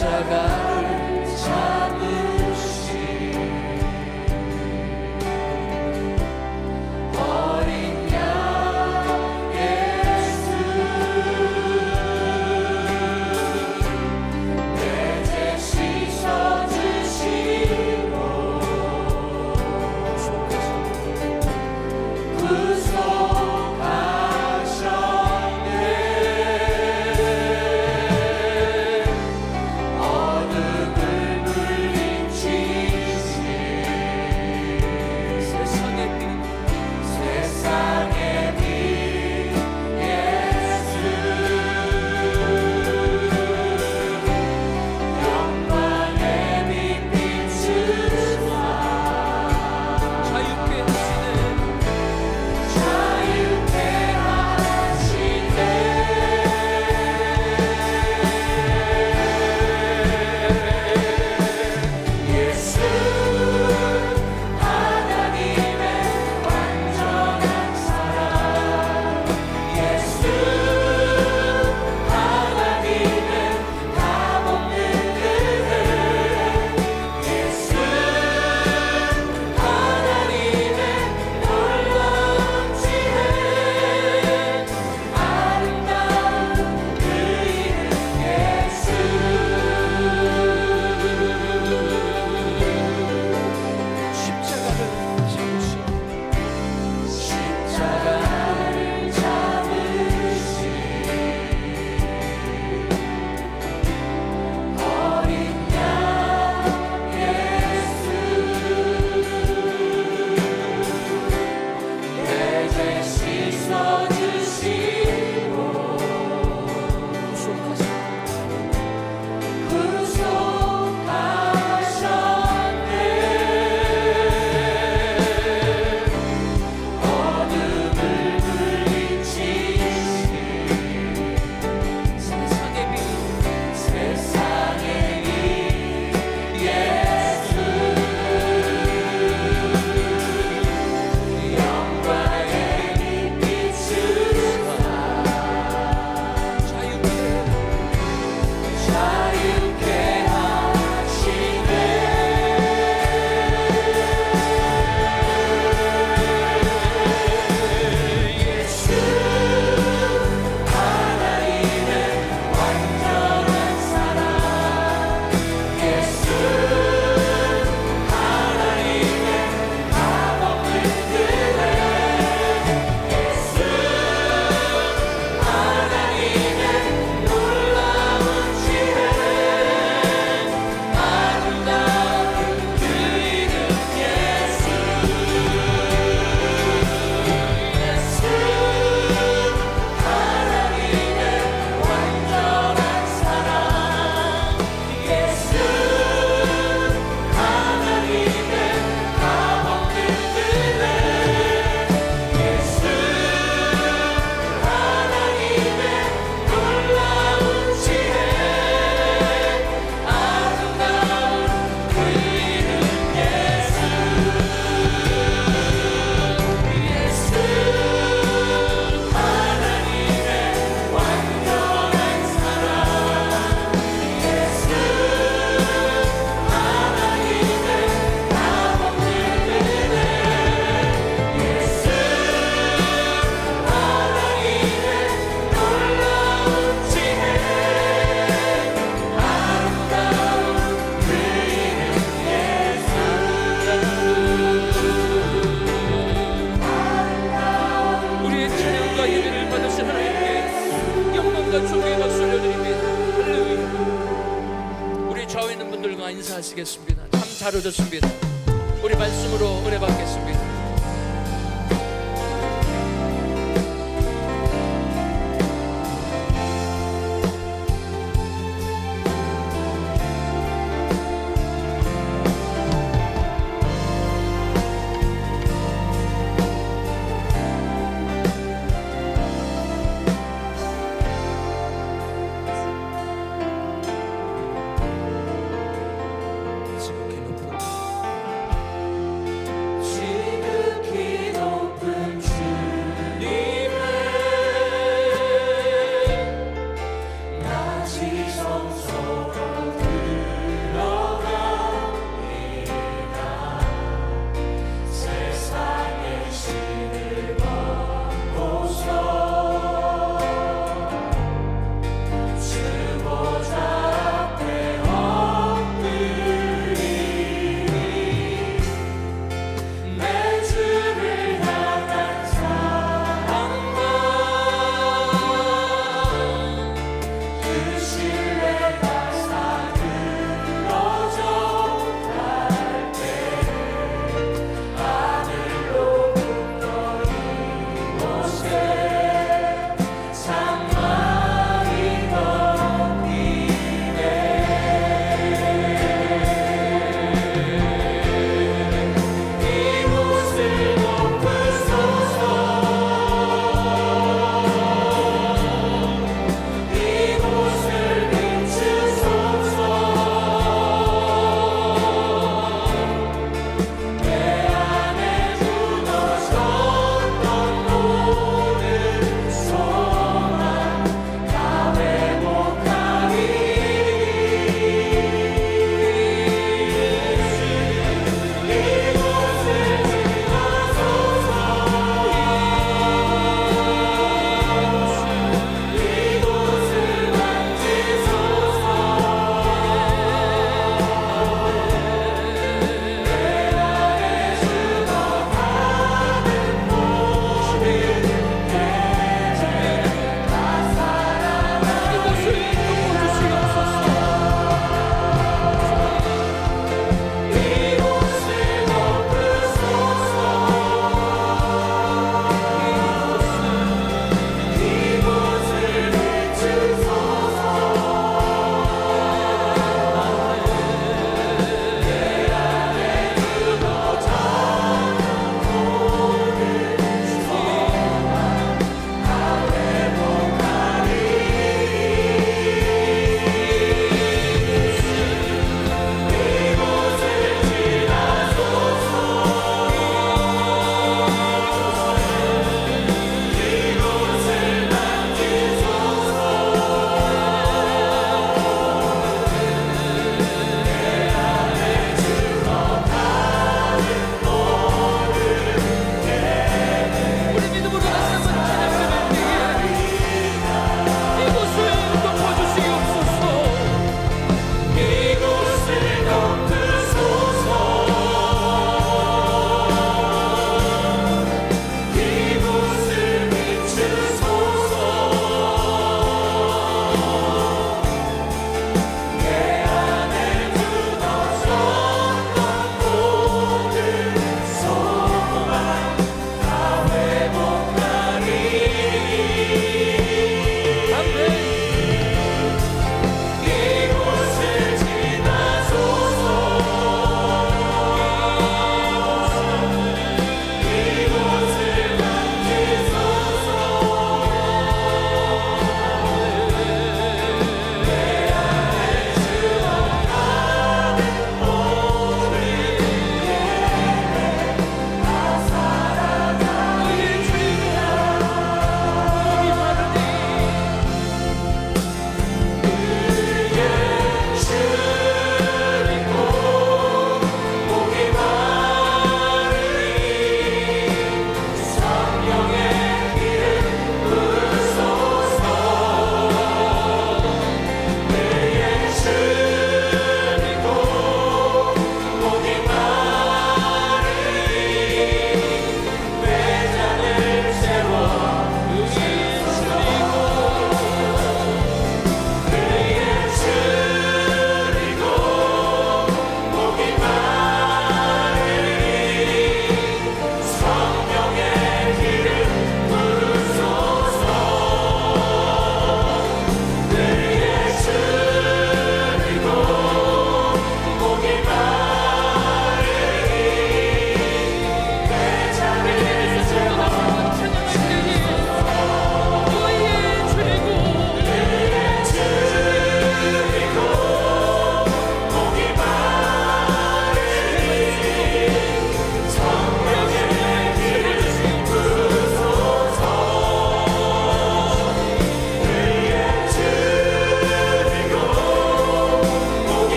십자가를 잡으신 어린 양 예수, 내 죄 씻어주시고 인사하시겠습니다. 참 잘 오셨습니다. 우리 말씀으로 은혜 받겠습니다. 지성소로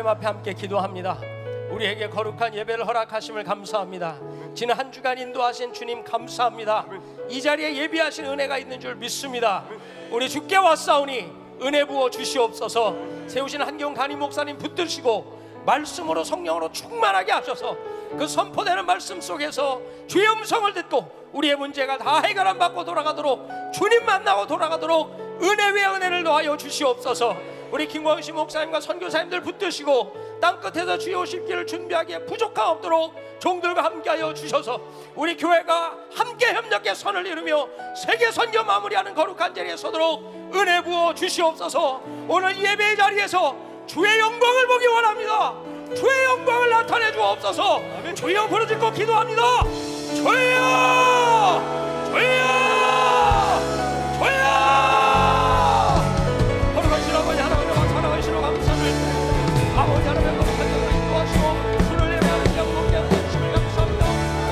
앞에 함께 기도합니다. 우리에게 거룩한 예배를 허락하심을 감사합니다. 지난 한 주간 인도하신 주님 감사합니다. 이 자리에 예비하신 은혜가 있는 줄 믿습니다. 우리 주께 왔사오니 은혜 부어 주시옵소서. 세우신 한경 간임 목사님 붙드시고 말씀으로 성령으로 충만하게 하셔서 그 선포되는 말씀 속에서 주의 음성을 듣고 우리의 문제가 다 해결 안 받고 돌아가도록, 주님 만나고 돌아가도록 은혜 위에 은혜를 더하여 주시옵소서. 우리 김광식 목사님과 선교사님들 붙드시고 땅끝에서 주의 오실 길을 준비하기에 부족함 없도록 종들과 함께하여 주셔서 우리 교회가 함께 협력해 선을 이루며 세계 선교 마무리하는 거룩한 자리에 서도록 은혜 부어 주시옵소서. 오늘 예배의 자리에서 주의 영광을 보기 원합니다. 주의 영광을 나타내 주옵소서. 주여 부르짖고 기도합니다. 주여, 주여, 주여. 거룩하신 아버지 하나님과 사랑하시는 감사를 아버지 하나님 거룩한 자를 인도하시고 주를 예배하는 영광에 하나님을 감사합니다.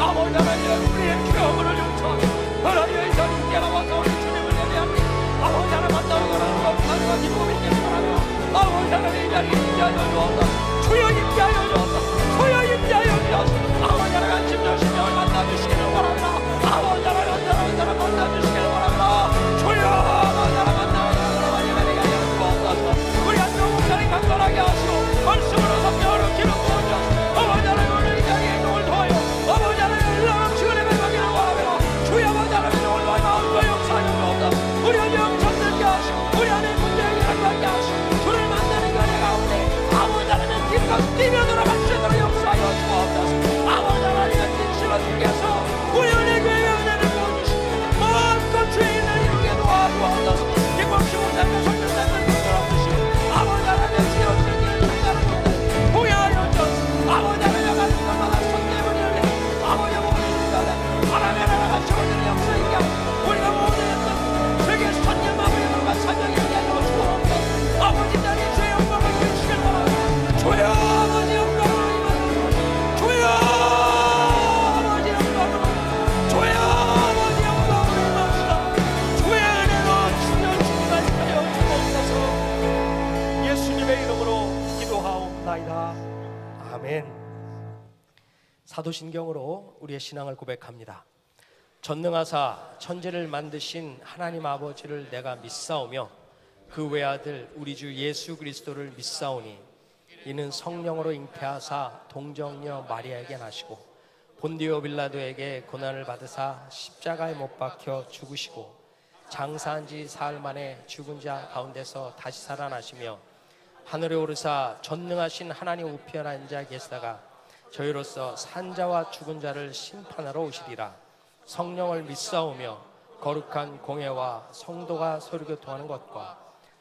아버지 하나님 우리의 죄악을 용서하고 하나님의 자리에 나와서 우리 주님을 예배하니 아버지 하나님 만나고 가라는 감사와 기쁨이 있기를 바라며 아버지 하나님 이 자리에 임재하여 주옵소서. 주여 임재하여 주옵소서. 주여 임재하여 주옵소서. 아버지 하나님 진정 심령을 만나주시기를 바랍니다. 아버지 하나님 만나주시기를 바랍니다. 주여 아버지 하나님 우리 한정 목사님 강건하게 하시고 말씀으로 성령으로 기름 부어주셔서 아버지 하나님 오늘 이 자리에 행동을 도와요. 아버지 하나님 일러넘치고 예배하기를 바라며 주여 아버지 하나님 오늘 와인 마음과 역사하여 주옵소서. 우리 안에 영천 듣게 하시고 우리 안에 문제를 해결하게 하시고 주를 만나는 은혜 가운데 아버지 하나님 길가서 뛰며 돌아갈 수 있도록 역사하여 주옵소서. 아버지 하나님의 진실로 주께서 우리 은혜 교회의 은혜를 부어주시고 마음껏 주의 일을 이루게 도와주옵소서. 김광식 목사님과 선교사님들 아버지 하나님 지어주신 길을 찾아가는 것들 보여하여 주옵소서. 아버지 하나님 가는 것마다 손대문이 열려 아버지 모든 순간에 하나님 같이 오는 역사 있게 하고 우리가 모든 했던 세계 선녀 마무리들과 사명이 있게 하여 주옵소서. 아버지 자리에 주의 영광을 비추길 바랍니다. 주여 아버지 영광을 임하소서. 주여 아버지 영광을 주여 아버지 영광을 임하소서. 주의 은혜로 주여 주님을 하여 주옵소서. 예수님의 이름으로 기도하옵나이다. 아멘. 사도신경으로 우리의 신앙을 고백합니다. 전능하사 천지를 만드신 하나님 아버지를 내가 믿사오며 그 외아들 우리 주 예수 그리스도를 믿사오니 이는 성령으로 잉태하사 동정녀 마리아에게 나시고 본디오 빌라도에게 고난을 받으사 십자가에 못 박혀 죽으시고 장사한 지 사흘 만에 죽은 자 가운데서 다시 살아나시며 하늘에 오르사 전능하신 하나님 우편에 앉아 계시다가 저희로서 산자와 죽은 자를 심판하러 오시리라. 성령을 믿사오며 거룩한 공회와 성도가 서로 교통하는 것과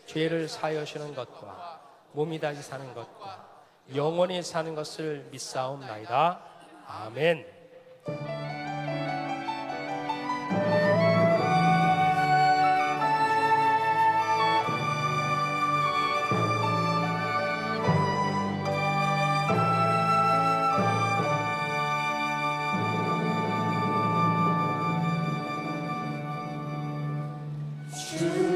죄를 사하여주는 것과 몸이 다시 사는 것과 영원히 사는 것을 믿사옵나이다. 아멘. 지금이고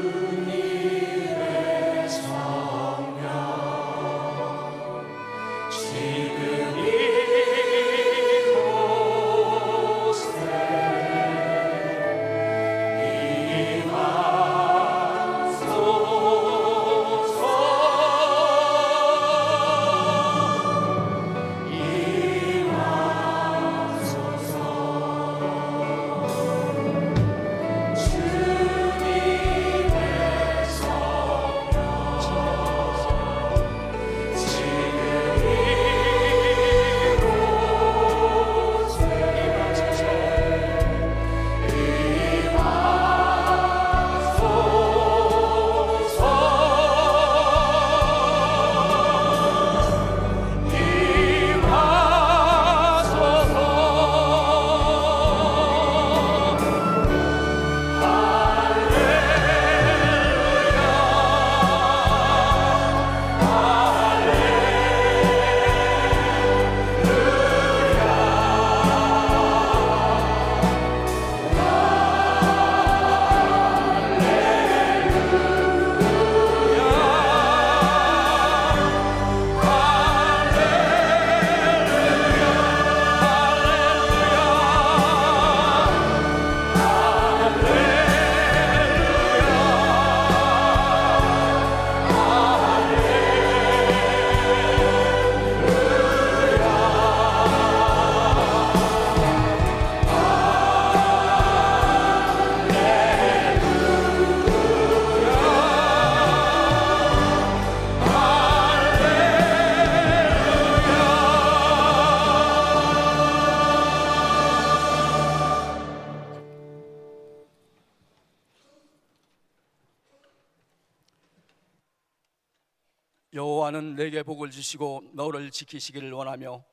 여호와는 내게 복을 주시고 너를 지키시기를 원하며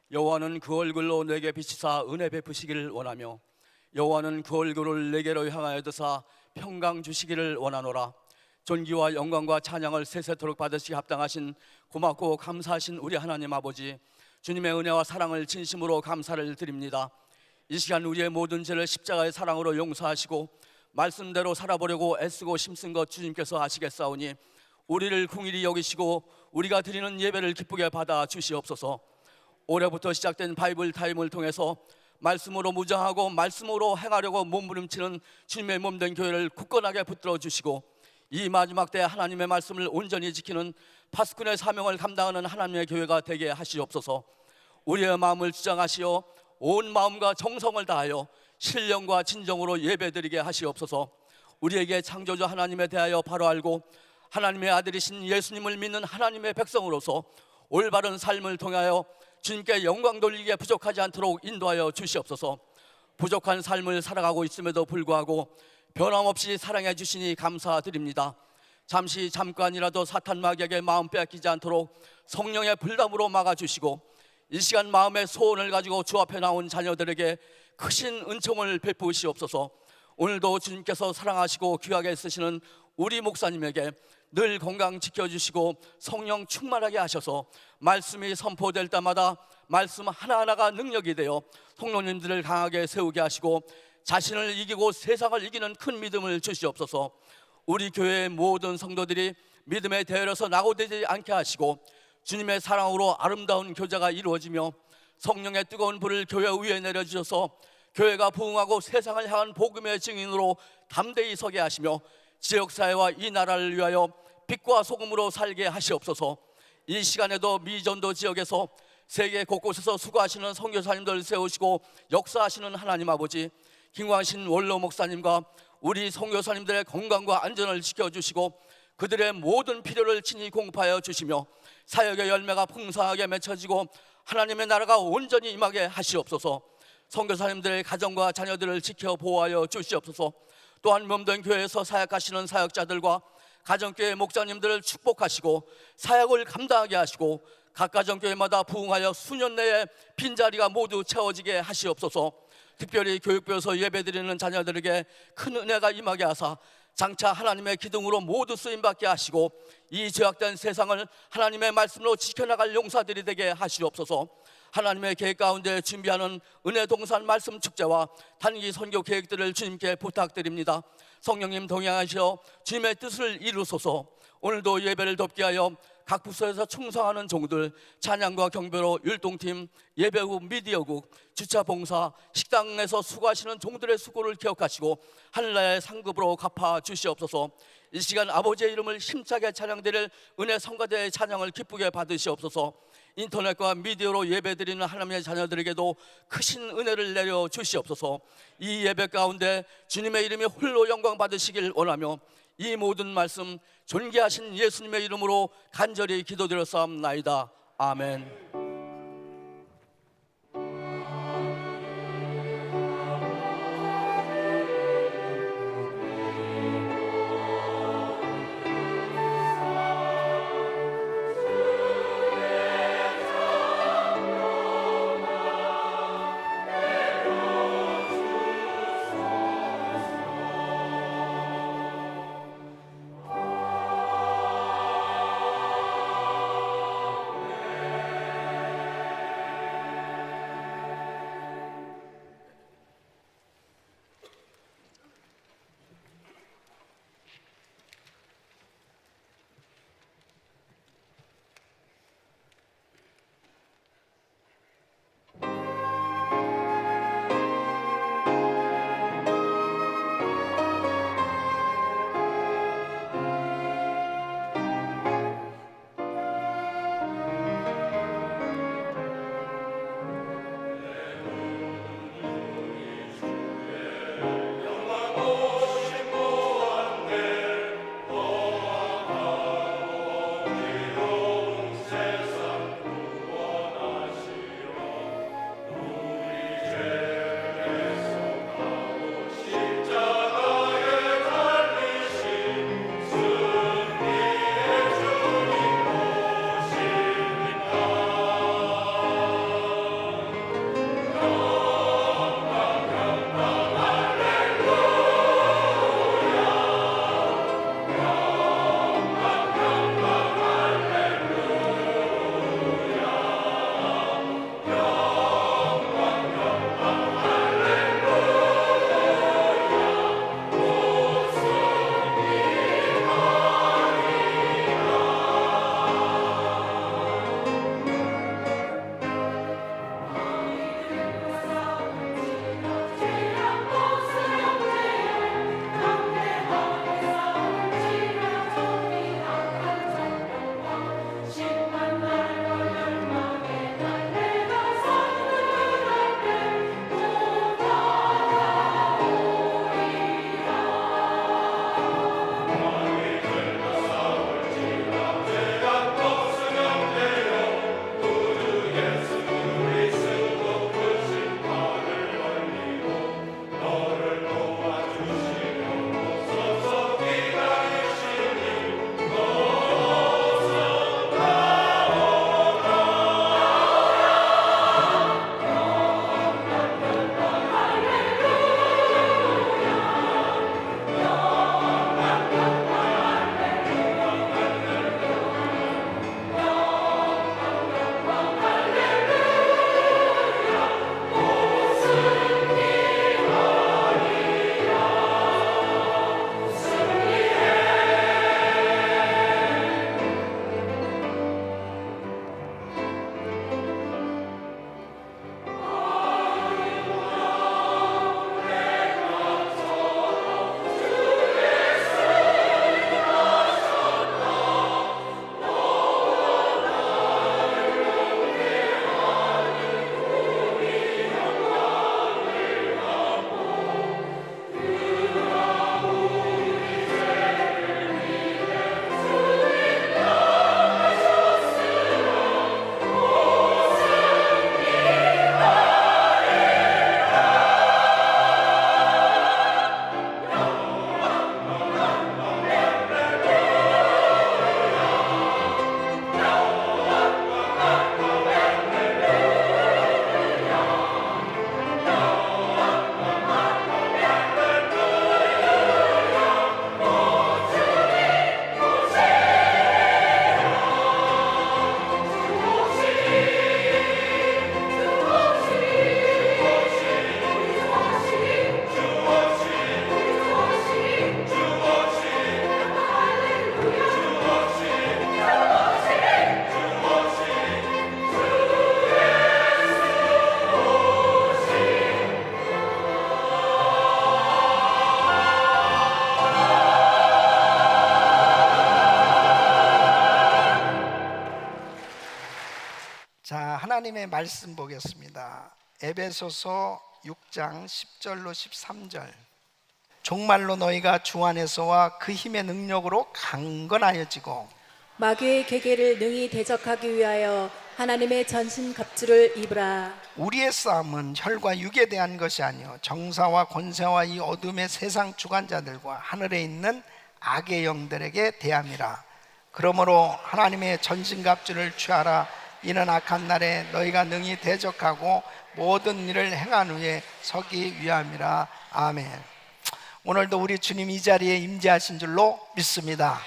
여호와는 그 얼굴로 내게 비치사 은혜 베푸시기를 원하며 여호와는 그 얼굴을 내게로 향하여 드사 평강 주시기를 원하노라. 존귀와 영광과 찬양을 세세토록 받으시기 합당하신 고맙고 감사하신 우리 하나님 아버지, 주님의 은혜와 사랑을 진심으로 감사를 드립니다. 이 시간 우리의 모든 죄를 십자가의 사랑으로 용서하시고 말씀대로 살아보려고 애쓰고 힘쓴 것 주님께서 아시겠사오니 우리를 긍휼히 여기시고 우리가 드리는 예배를 기쁘게 받아 주시옵소서. 올해부터 시작된 바이블 타임을 통해서 말씀으로 무장하고 말씀으로 행하려고 몸부림치는 주님의 몸된 교회를 굳건하게 붙들어 주시고 이 마지막 때 하나님의 말씀을 온전히 지키는 파수꾼의 사명을 감당하는 하나님의 교회가 되게 하시옵소서. 우리의 마음을 주장하시어 온 마음과 정성을 다하여 신령과 진정으로 예배드리게 하시옵소서. 우리에게 창조주 하나님에 대하여 바로 알고 하나님의 아들이신 예수님을 믿는 하나님의 백성으로서 올바른 삶을 통하여 주님께 영광 돌리기에 부족하지 않도록 인도하여 주시옵소서. 부족한 삶을 살아가고 있음에도 불구하고 변함없이 사랑해 주시니 감사드립니다. 잠깐이라도 사탄 마귀에게 마음 빼앗기지 않도록 성령의 불담으로 막아주시고 이 시간 마음의 소원을 가지고 주 앞에 나온 자녀들에게 크신 은총을 베푸시옵소서. 오늘도 주님께서 사랑하시고 귀하게 쓰시는 우리 목사님에게 늘 건강 지켜주시고 성령 충만하게 하셔서 말씀이 선포될 때마다 말씀 하나하나가 능력이 되어 성도님들을 강하게 세우게 하시고 자신을 이기고 세상을 이기는 큰 믿음을 주시옵소서. 우리 교회의 모든 성도들이 믿음의 대열에서 낙오되지 않게 하시고 주님의 사랑으로 아름다운 교제가 이루어지며 성령의 뜨거운 불을 교회 위에 내려주셔서 교회가 부흥하고 세상을 향한 복음의 증인으로 담대히 서게 하시며 지역사회와 이 나라를 위하여 빛과 소금으로 살게 하시옵소서. 이 시간에도 미전도 지역에서 세계 곳곳에서 수고하시는 선교사님들 세우시고 역사하시는 하나님 아버지, 김광신 원로 목사님과 우리 선교사님들의 건강과 안전을 지켜주시고 그들의 모든 필요를 친히 공급하여 주시며 사역의 열매가 풍성하게 맺혀지고 하나님의 나라가 온전히 임하게 하시옵소서. 선교사님들의 가정과 자녀들을 지켜 보호하여 주시옵소서. 또한 몸된 교회에서 사역하시는 사역자들과 가정교회 목자님들을 축복하시고 사역을 감당하게 하시고 각 가정교회마다 부흥하여 수년 내에 빈자리가 모두 채워지게 하시옵소서. 특별히 교육부에서 예배드리는 자녀들에게 큰 은혜가 임하게 하사 장차 하나님의 기둥으로 모두 쓰임받게 하시고 이 죄악된 세상을 하나님의 말씀으로 지켜나갈 용사들이 되게 하시옵소서. 하나님의 계획 가운데 준비하는 은혜 동산 말씀 축제와 단기 선교 계획들을 주님께 부탁드립니다. 성령님 동행하시어 주님의 뜻을 이루소서. 오늘도 예배를 돕게 하여 각 부서에서 충성하는 종들, 찬양과 경배로 율동팀, 예배국, 미디어국, 주차봉사, 식당에서 수고하시는 종들의 수고를 기억하시고 하늘나라의 상급으로 갚아 주시옵소서. 이 시간 아버지의 이름을 힘차게 찬양드릴 은혜 성가대의 찬양을 기쁘게 받으시옵소서. 인터넷과 미디어로 예배드리는 하나님의 자녀들에게도 크신 은혜를 내려 주시옵소서. 이 예배 가운데 주님의 이름이 홀로 영광 받으시길 원하며 이 모든 말씀 존귀하신 예수님의 이름으로 간절히 기도드렸사옵나이다. 아멘. 말씀 보겠습니다. 에베소서 6장 10절로 13절. 종말로 너희가 주 안에서와 그 힘의 능력으로 강건하여지고 마귀의 계계를 능히 대적하기 위하여 하나님의 전신갑주를 입으라. 우리의 싸움은 혈과 육에 대한 것이 아니요 정사와 권세와 이 어둠의 세상 주관자들과 하늘에 있는 악의 영들에게 대함이라. 그러므로 하나님의 전신갑주를 취하라. 이는 악한 날에 너희가 능히 대적하고 모든 일을 행한 후에 서기 위함이라. 아멘. 오늘도 우리 주님 이 자리에 임재하신 줄로 믿습니다.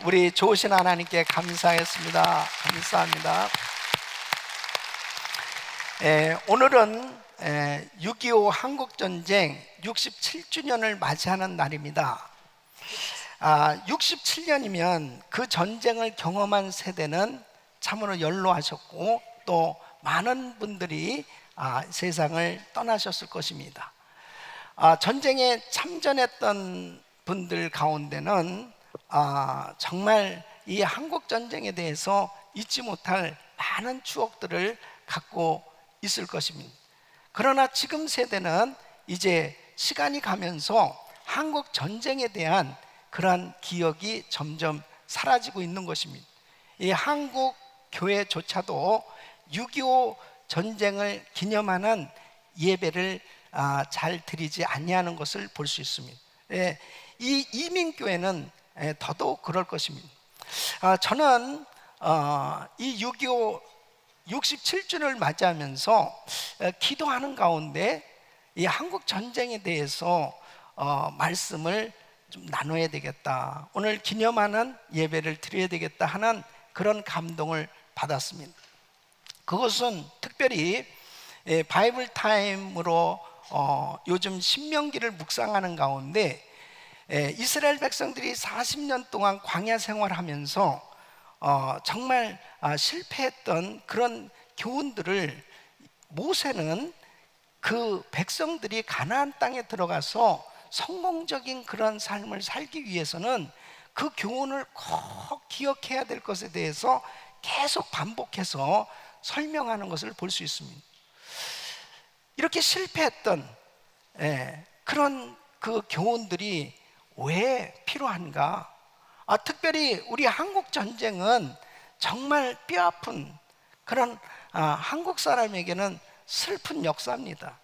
우리 좋으신 하나님께 감사하겠습니다. 감사합니다. 오늘은 6.25 한국전쟁 67주년을 맞이하는 날입니다. 67년이면 그 전쟁을 경험한 세대는 참으로 연로하셨고 또 많은 분들이 세상을 떠나셨을 것입니다. 전쟁에 참전했던 분들 가운데는 정말 이 한국전쟁에 대해서 잊지 못할 많은 추억들을 갖고 있을 것입니다. 그러나 지금 세대는 이제 시간이 가면서 한국 전쟁에 대한 그러한 기억이 점점 사라지고 있는 것입니다. 이 한국 교회조차도 6.25 전쟁을 기념하는 예배를 잘 드리지 아니하는 것을 볼 수 있습니다. 이 이민교회는 더더욱 그럴 것입니다. 저는 이 6.25 67주를 맞이하면서 기도하는 가운데 이 한국 전쟁에 대해서 말씀을 좀 나눠야 되겠다, 오늘 기념하는 예배를 드려야 되겠다 하는 그런 감동을 받았습니다. 그것은 특별히 바이블 타임으로 요즘 신명기를 묵상하는 가운데 이스라엘 백성들이 40년 동안 광야 생활하면서 정말 실패했던 그런 교훈들을 모세는 그 백성들이 가나안 땅에 들어가서 성공적인 그런 삶을 살기 위해서는 그 교훈을 꼭 기억해야 될 것에 대해서 계속 반복해서 설명하는 것을 볼 수 있습니다. 이렇게 실패했던 그런 그 교훈들이 왜 필요한가? 특별히 우리 한국 전쟁은 정말 뼈아픈 그런 한국 사람에게는 슬픈 역사입니다.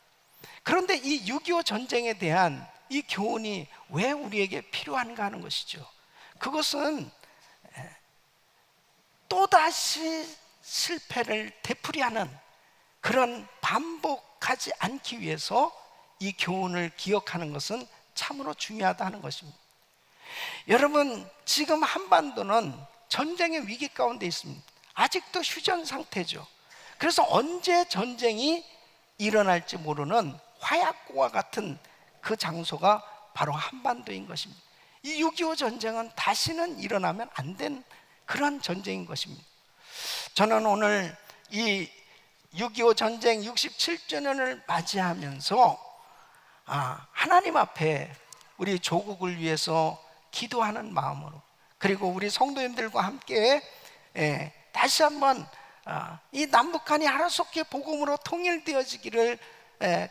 그런데 이 6.25 전쟁에 대한 이 교훈이 왜 우리에게 필요한가 하는 것이죠. 그것은 또다시 실패를 되풀이하는 그런 반복하지 않기 위해서 이 교훈을 기억하는 것은 참으로 중요하다 하는 것입니다. 여러분, 지금 한반도는 전쟁의 위기 가운데 있습니다. 아직도 휴전 상태죠. 그래서 언제 전쟁이 일어날지 모르는 화약고와 같은 그 장소가 바로 한반도인 것입니다. 이 6.25 전쟁은 다시는 일어나면 안 된 그런 전쟁인 것입니다. 저는 오늘 이 6.25 전쟁 67주년을 맞이하면서 하나님 앞에 우리 조국을 위해서 기도하는 마음으로, 그리고 우리 성도님들과 함께 다시 한번 이 남북한이 하나속히 복음으로 통일되어지기를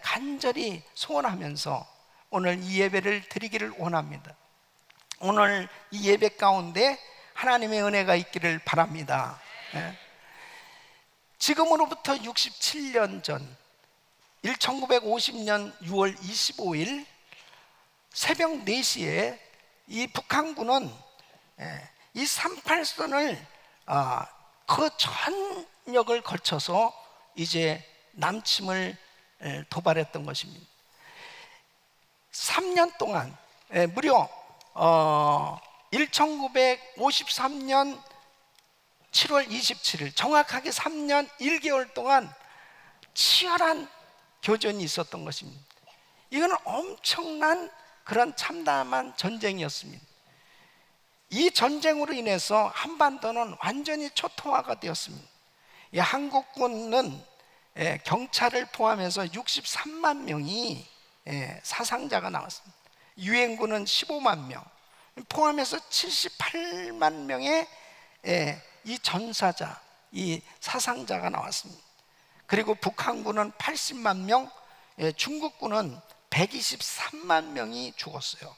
간절히 소원하면서 오늘 이 예배를 드리기를 원합니다. 오늘 이 예배 가운데 하나님의 은혜가 있기를 바랍니다. 지금으로부터 67년 전 1950년 6월 25일 새벽 4시에 이 북한군은 이 38선을 그 전역을 거쳐서 이제 남침을 도발했던 것입니다. 3년 동안 무려 1953년 7월 27일 정확하게 3년 1개월 동안 치열한 교전이 있었던 것입니다. 이거는 엄청난 그런 참담한 전쟁이었습니다. 이 전쟁으로 인해서 한반도는 완전히 초토화가 되었습니다. 이 한국군은 경찰을 포함해서 63만 명이 사상자가 나왔습니다. 유엔군은 15만 명 포함해서 78만 명의 이 전사자, 이 사상자가 나왔습니다. 그리고 북한군은 80만 명, 중국군은 123만 명이 죽었어요.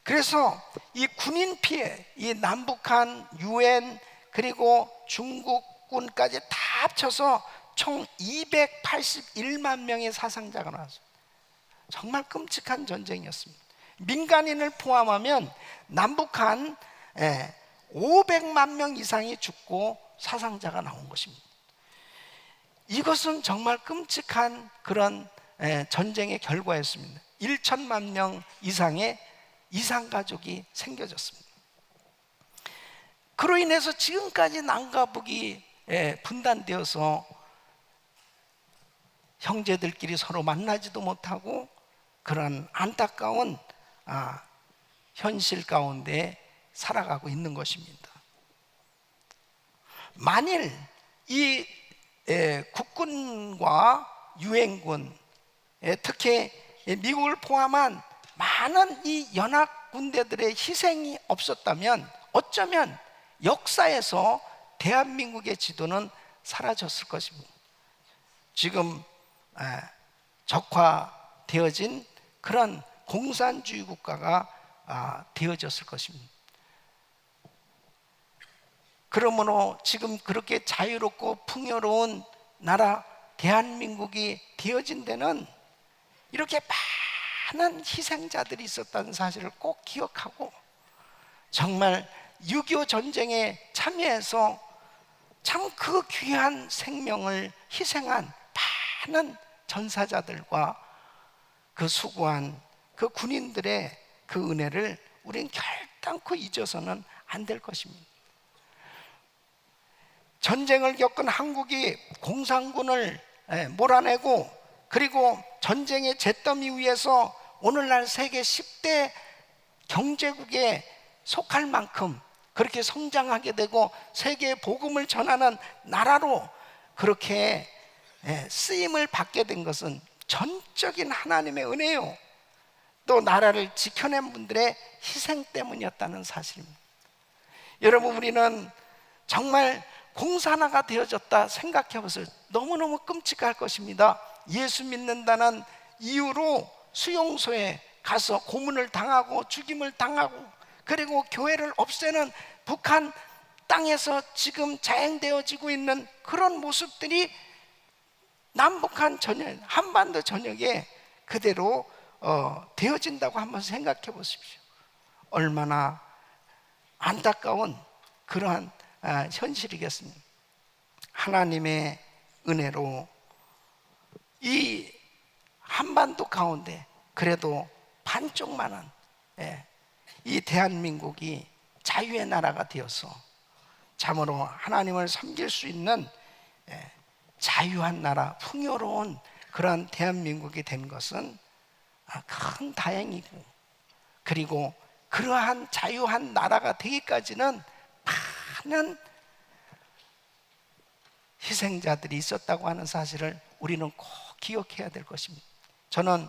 그래서 이 군인 피해, 이 남북한, UN 그리고 중국군까지 다 합쳐서 총 281만 명의 사상자가 나왔습니다. 정말 끔찍한 전쟁이었습니다. 민간인을 포함하면 남북한 500만 명 이상이 죽고 사상자가 나온 것입니다. 이것은 정말 끔찍한 그런 전쟁의 결과였습니다. 1천만 명 이상의 이산가족이 생겨졌습니다. 그로 인해서 지금까지 남과 북이 분단되어서 형제들끼리 서로 만나지도 못하고 그런 안타까운 현실 가운데 살아가고 있는 것입니다. 만일 이 국군과 유엔군, 특히 미국을 포함한 많은 이 연합 군대들의 희생이 없었다면 어쩌면 역사에서 대한민국의 지도는 사라졌을 것입니다. 지금 적화되어진 그런 공산주의 국가가 되어졌을 것입니다. 그러므로 지금 그렇게 자유롭고 풍요로운 나라 대한민국이 되어진 데는 이렇게 많은 희생자들이 있었다는 사실을 꼭 기억하고 정말 6.25 전쟁에 참여해서 참 그 귀한 생명을 희생한 많은 전사자들과 그 수고한 그 군인들의 그 은혜를 우리는 결단코 잊어서는 안 될 것입니다. 전쟁을 겪은 한국이 공산군을 몰아내고 그리고 전쟁의 잿더미 위에서 오늘날 세계 10대 경제국에 속할 만큼 그렇게 성장하게 되고 세계에 복음을 전하는 나라로 그렇게 쓰임을 받게 된 것은 전적인 하나님의 은혜요, 또 나라를 지켜낸 분들의 희생 때문이었다는 사실입니다. 여러분, 우리는 정말 공산화가 되어졌다 생각해 보세요. 너무너무 끔찍할 것입니다. 예수 믿는다는 이유로 수용소에 가서 고문을 당하고 죽임을 당하고 그리고 교회를 없애는 북한 땅에서 지금 자행되어지고 있는 그런 모습들이 남북한 전역, 한반도 전역에 그대로 되어진다고 한번 생각해 보십시오. 얼마나 안타까운 그러한 현실이겠습니까? 하나님의 은혜로 이 한반도 가운데 그래도 반쪽만한 이 대한민국이 자유의 나라가 되어서 참으로 하나님을 섬길 수 있는 자유한 나라, 풍요로운 그런 대한민국이 된 것은 큰 다행이고, 그리고 그러한 자유한 나라가 되기까지는 많은 희생자들이 있었다고 하는 사실을 우리는 꼭 기억해야 될 것입니다. 저는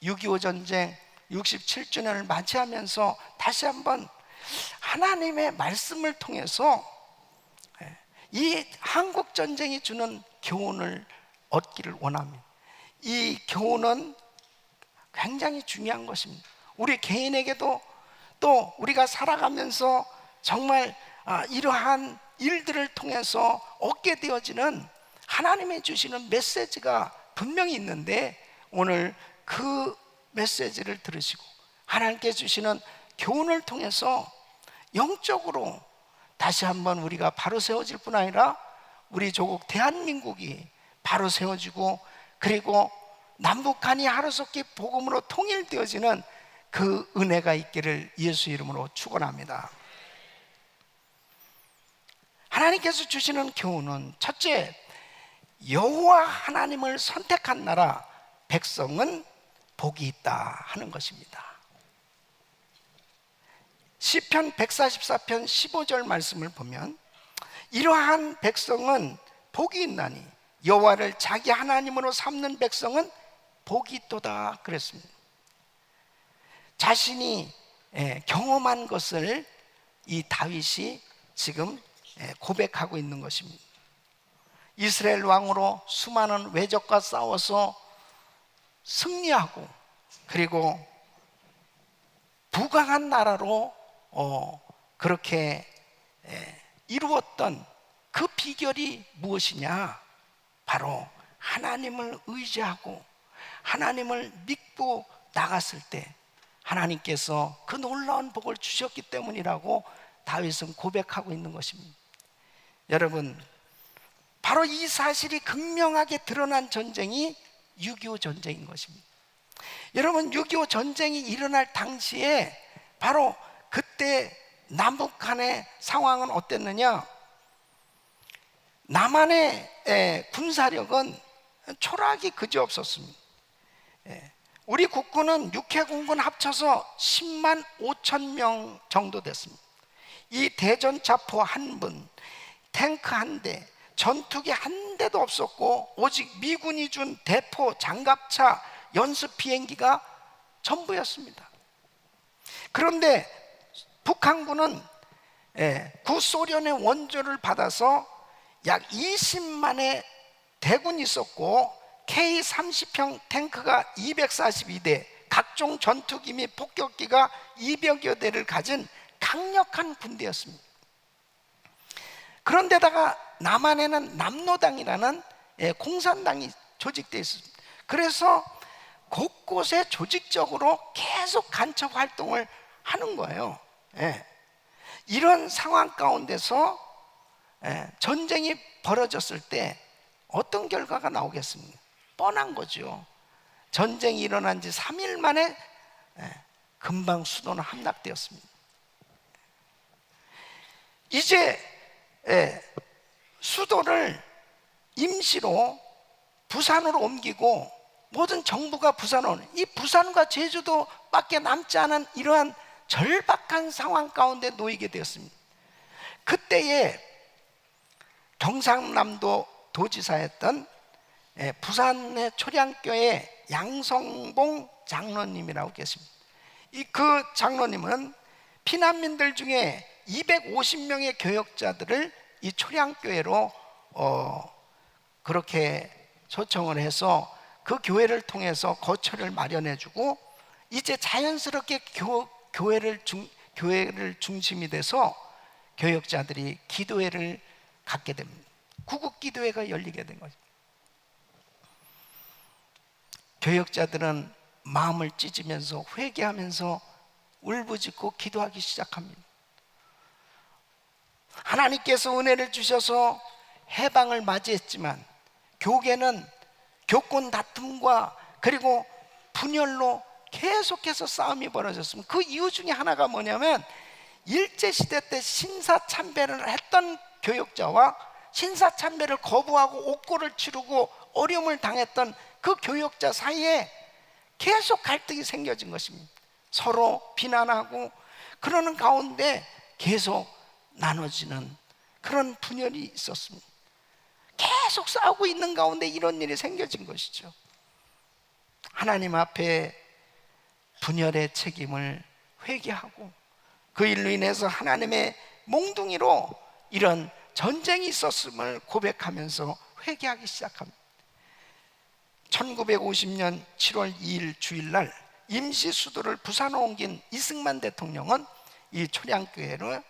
6.25 전쟁 67주년을 맞이하면서 다시 한번 하나님의 말씀을 통해서 이 한국 전쟁이 주는 교훈을 얻기를 원합니다. 이 교훈은 굉장히 중요한 것입니다. 우리 개인에게도 또 우리가 살아가면서 정말 이러한 일들을 통해서 얻게 되어지는 하나님이 주시는 메시지가 분명히 있는데, 오늘 그 메시지를 들으시고 하나님께 주시는 교훈을 통해서 영적으로 다시 한번 우리가 바로 세워질 뿐 아니라 우리 조국 대한민국이 바로 세워지고, 그리고 남북한이 하루속히 복음으로 통일되어지는 그 은혜가 있기를 예수 이름으로 축원합니다. 하나님께서 주시는 교훈은 첫째, 여호와 하나님을 선택한 나라 백성은 복이 있다 하는 것입니다. 시편 144편 15절 말씀을 보면 이러한 백성은 복이 있나니 여호와를 자기 하나님으로 삼는 백성은 복이 있도다 그랬습니다. 자신이 경험한 것을 이 다윗이 지금 고백하고 있는 것입니다. 이스라엘 왕으로 수많은 외적과 싸워서 승리하고, 그리고 부강한 나라로 그렇게 이루었던 그 비결이 무엇이냐? 바로 하나님을 의지하고 하나님을 믿고 나갔을 때 하나님께서 그 놀라운 복을 주셨기 때문이라고 다윗은 고백하고 있는 것입니다. 여러분, 바로 이 사실이 극명하게 드러난 전쟁이 6.25 전쟁인 것입니다. 여러분, 6.25 전쟁이 일어날 당시에 바로 그때 남북 간의 상황은 어땠느냐? 남한의 군사력은 초라하기 그지없었습니다. 우리 국군은 육해공군 합쳐서 10만 5천 명 정도 됐습니다. 이 대전차포 한 분, 탱크 한 대, 전투기 한 대도 없었고 오직 미군이 준 대포, 장갑차, 연습 비행기가 전부였습니다. 그런데 북한군은 구소련의 원조를 받아서 약 20만의 대군이 있었고 K-30형 탱크가 242대, 각종 전투기 및 폭격기가 200여 대를 가진 강력한 군대였습니다. 그런데다가 남한에는 남로당이라는 공산당이 조직되어 있습니다. 그래서 곳곳에 조직적으로 계속 간첩 활동을 하는 거예요. 이런 상황 가운데서 전쟁이 벌어졌을 때 어떤 결과가 나오겠습니까? 뻔한 거죠. 전쟁이 일어난 지 3일 만에 금방 수도는 함락되었습니다. 이제 수도를 임시로 부산으로 옮기고 모든 정부가 부산으로, 이 부산과 제주도밖에 남지 않은 이러한 절박한 상황 가운데 놓이게 되었습니다. 그때에 경상남도 도지사였던 부산의 초량교회 양성봉 장로님이라고 계십니다. 그 장로님은 피난민들 중에 250명의 교역자들을 이 초량교회로 그렇게 초청을 해서 그 교회를 통해서 거처를 마련해주고 이제 자연스럽게 교회를 중심이 돼서 교역자들이 기도회를 갖게 됩니다. 구국기도회가 열리게 된 거죠. 교역자들은 마음을 찢으면서 회개하면서 울부짖고 기도하기 시작합니다. 하나님께서 은혜를 주셔서 해방을 맞이했지만 교계는 교권 다툼과 그리고 분열로 계속해서 싸움이 벌어졌습니다. 그 이유 중에 하나가 뭐냐면 일제시대 때 신사참배를 했던 교역자와 신사참배를 거부하고 옥고를 치르고 어려움을 당했던 그 교역자 사이에 계속 갈등이 생겨진 것입니다. 서로 비난하고 그러는 가운데 계속 나눠지는 그런 분열이 있었습니다. 계속 싸우고 있는 가운데 이런 일이 생겨진 것이죠. 하나님 앞에 분열의 책임을 회개하고 그 일로 인해서 하나님의 몽둥이로 이런 전쟁이 있었음을 고백하면서 회개하기 시작합니다. 1950년 7월 2일 주일날 임시 수도를 부산으로 옮긴 이승만 대통령은 이 초량교회에서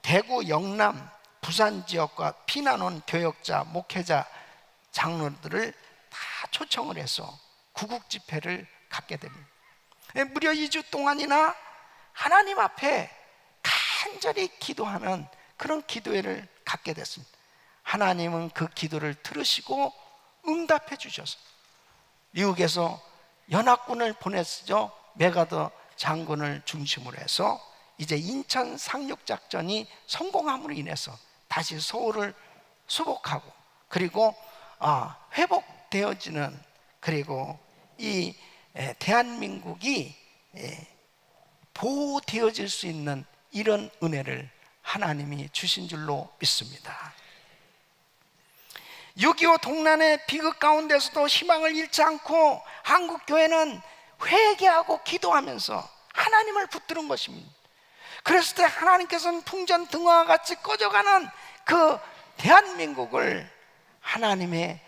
대구, 영남, 부산 지역과 피난 온 교역자, 목회자, 장로들을 다 초청을 해서 구국 집회를 갖게 됩니다. 무려 2주 동안이나 하나님 앞에 간절히 기도하는 그런 기도회를 갖게 됐습니다. 하나님은 그 기도를 들으시고 응답해 주셔서 미국에서 연합군을 보냈죠. 메가더 장군을 중심으로 해서 이제 인천 상륙작전이 성공함으로 인해서 다시 서울을 수복하고 그리고 회복되어지는 그리고 이 대한민국이 보호되어질 수 있는 이런 은혜를 하나님이 주신 줄로 믿습니다. 6.25 동란의 비극 가운데서도 희망을 잃지 않고 한국교회는 회개하고 기도하면서 하나님을 붙드는 것입니다. 그랬을 때 하나님께서는 풍전등화와 같이 꺼져가는 그 대한민국을 하나님의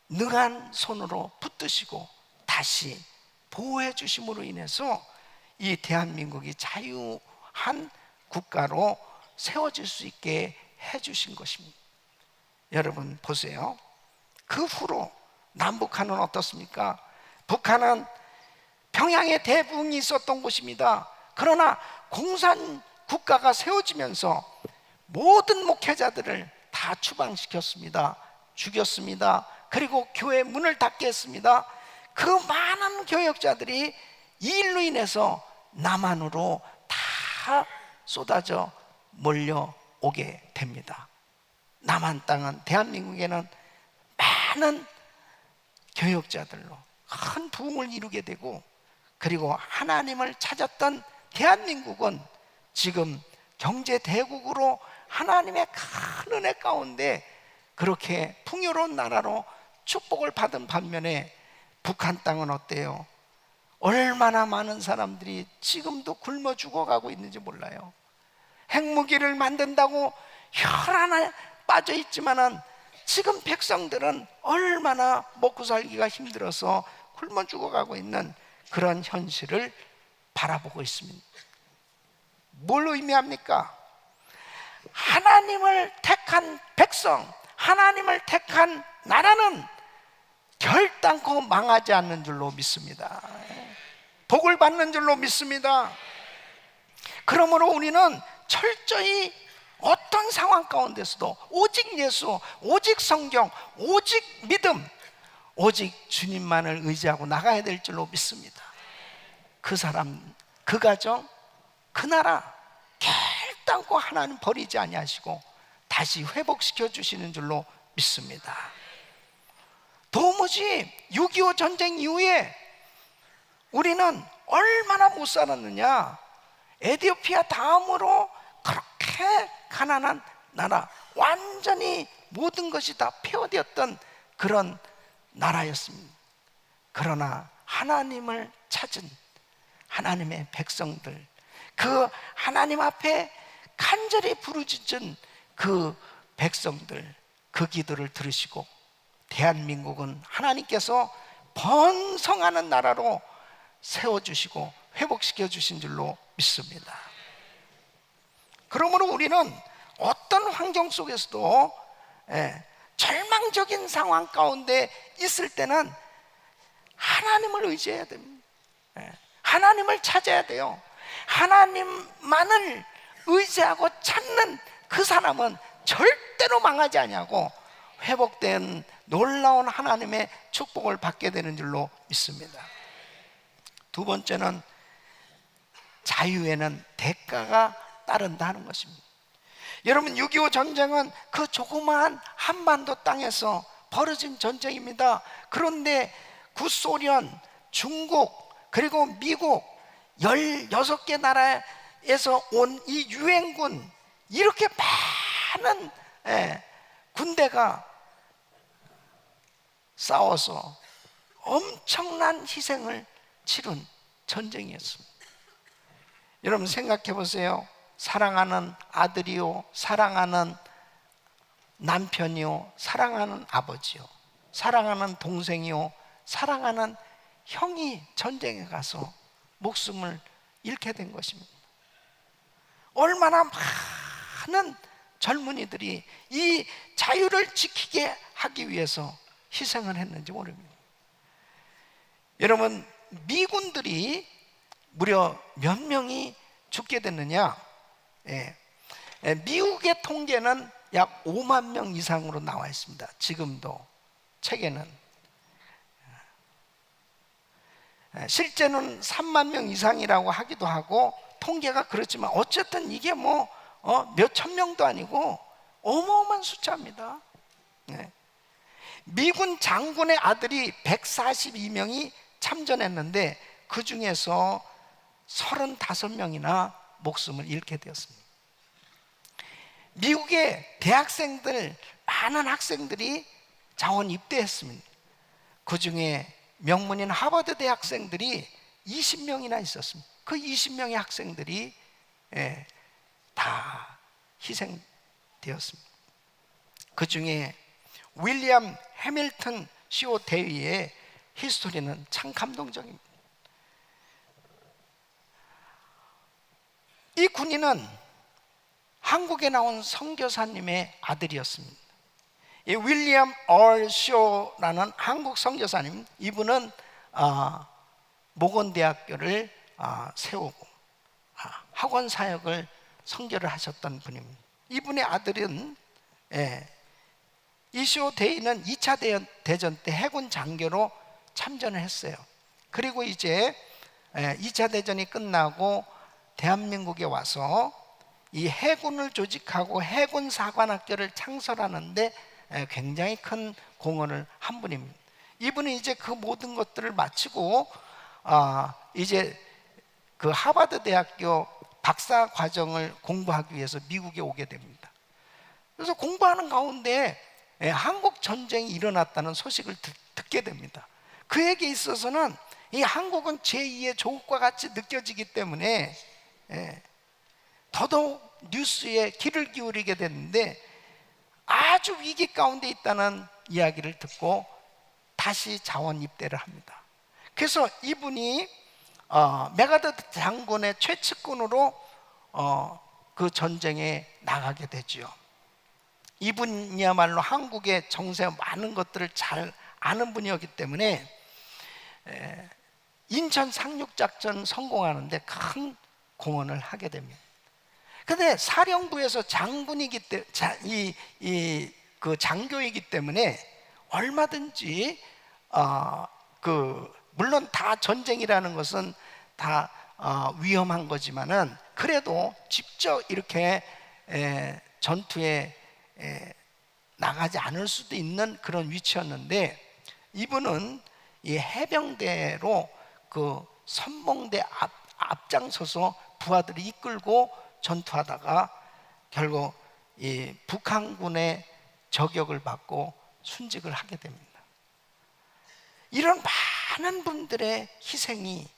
능한 손으로 붙드시고 다시 보호해 주심으로 인해서 이 대한민국이 자유한 국가로 세워질 수 있게 해 주신 것입니다. 여러분 보세요. 그 후로 남북한은 어떻습니까? 북한은 평양에 대붕이 있었던 곳입니다. 그러나 공산 국가가 세워지면서 모든 목회자들을 다 추방시켰습니다. 죽였습니다. 그리고 교회 문을 닫게 했습니다. 그 많은 교역자들이 이 일로 인해서 남한으로 다 쏟아져 몰려오게 됩니다. 남한 땅은, 대한민국에는 많은 교역자들로 큰 부흥을 이루게 되고, 그리고 하나님을 찾았던 대한민국은 지금 경제 대국으로 하나님의 큰 은혜 가운데 그렇게 풍요로운 나라로 축복을 받은 반면에 북한 땅은 어때요? 얼마나 많은 사람들이 지금도 굶어 죽어가고 있는지 몰라요. 핵무기를 만든다고 혈안에 빠져 있지만은 지금 백성들은 얼마나 먹고 살기가 힘들어서 굶어 죽어가고 있는 그런 현실을 바라보고 있습니다. 뭘 의미합니까? 하나님을 택한 백성, 하나님을 택한 나라는 결단코 망하지 않는 줄로 믿습니다. 복을 받는 줄로 믿습니다. 그러므로 우리는 철저히 어떤 상황 가운데서도 오직 예수, 오직 성경, 오직 믿음, 오직 주님만을 의지하고 나가야 될 줄로 믿습니다. 그 사람, 그 가정, 그 나라 결단코 하나님 버리지 아니하시고 다시 회복시켜 주시는 줄로 믿습니다. 도무지 6.25 전쟁 이후에 우리는 얼마나 못 살았느냐. 에티오피아 다음으로 그렇게 가난한 나라, 완전히 모든 것이 다 폐허되었던 그런 나라였습니다. 그러나 하나님을 찾은 하나님의 백성들, 그 하나님 앞에 간절히 부르짖은 그 백성들, 그 기도를 들으시고 대한민국은 하나님께서 번성하는 나라로 세워주시고 회복시켜 주신 줄로 믿습니다. 그러므로 우리는 어떤 환경 속에서도 절망적인 상황 가운데 있을 때는 하나님을 의지해야 됩니다. 하나님을 찾아야 돼요. 하나님만을 의지하고 찾는 그 사람은 절대로 망하지 아니하고 회복된 놀라운 하나님의 축복을 받게 되는 줄로 믿습니다. 두 번째는 자유에는 대가가 따른다는 것입니다. 여러분, 6.25 전쟁은 그 조그마한 한반도 땅에서 벌어진 전쟁입니다. 그런데 구소련, 중국, 그리고 미국 16개 나라에서 온 이 유엔군, 이렇게 많은 군대가 싸워서 엄청난 희생을 치른 전쟁이었습니다. 여러분 생각해 보세요. 사랑하는 아들이요, 사랑하는 남편이요, 사랑하는 아버지요, 사랑하는 동생이요, 사랑하는 형이 전쟁에 가서 목숨을 잃게 된 것입니다. 얼마나 많은 젊은이들이 이 자유를 지키게 하기 위해서 희생을 했는지 모릅니다. 여러분, 미군들이 무려 몇 명이 죽게 됐느냐? 미국의 통계는 약 5만 명 이상으로 나와 있습니다. 지금도 책에는. 실제는 3만 명 이상이라고 하기도 하고 통계가 그렇지만 어쨌든 이게 뭐 몇천 명도 아니고 어마어마한 숫자입니다. 미군 장군의 아들이 142명이 참전했는데 그 중에서 35명이나 목숨을 잃게 되었습니다. 미국의 대학생들, 많은 학생들이 자원 입대했습니다. 그 중에 명문인 하버드 대학생들이 20명이나 있었습니다. 그 20명의 학생들이 다 희생되었습니다. 그 중에 윌리엄 해밀턴 CO 대위의 히스토리는 참 감동적입니다. 이 군인은 한국에 나온 선교사님의 아들이었습니다. 이 윌리엄 얼쇼라는 한국 선교사님, 이분은 모건대학교를 세우고 학원 사역을 선교를 하셨던 분입니다. 이분의 아들은 이시오 대위는 2차 대전 때 해군 장교로 참전을 했어요. 그리고 이제 2차 대전이 끝나고 대한민국에 와서 이 해군을 조직하고 해군 사관학교를 창설하는데 굉장히 큰 공헌을 한 분입니다. 이분은 이제 그 모든 것들을 마치고 이제 그 하버드 대학교 박사 과정을 공부하기 위해서 미국에 오게 됩니다. 그래서 공부하는 가운데 한국 전쟁이 일어났다는 소식을 듣게 됩니다. 그에게 있어서는 이 한국은 제2의 조국과 같이 느껴지기 때문에 더더욱 뉴스에 귀를 기울이게 됐는데, 아주 위기 가운데 있다는 이야기를 듣고 다시 자원 입대를 합니다. 그래서 이분이 메가더 장군의 최측근으로 그 전쟁에 나가게 되죠. 이분이야말로 한국의 정세 많은 것들을 잘 아는 분이었기 때문에 인천 상륙작전 성공하는데 큰 공헌을 하게 됩니다. 근데 사령부에서 장군이기 때문에 그 장교이기 때문에 얼마든지 물론 다 전쟁이라는 것은 다 위험한 거지만은 그래도 직접 이렇게 전투에 나가지 않을 수도 있는 그런 위치였는데, 이분은 이 해병대로 그 선봉대 앞장서서 부하들을 이끌고 전투하다가 결국 이 북한군의 저격을 받고 순직을 하게 됩니다. 이런 많은 분들의 희생이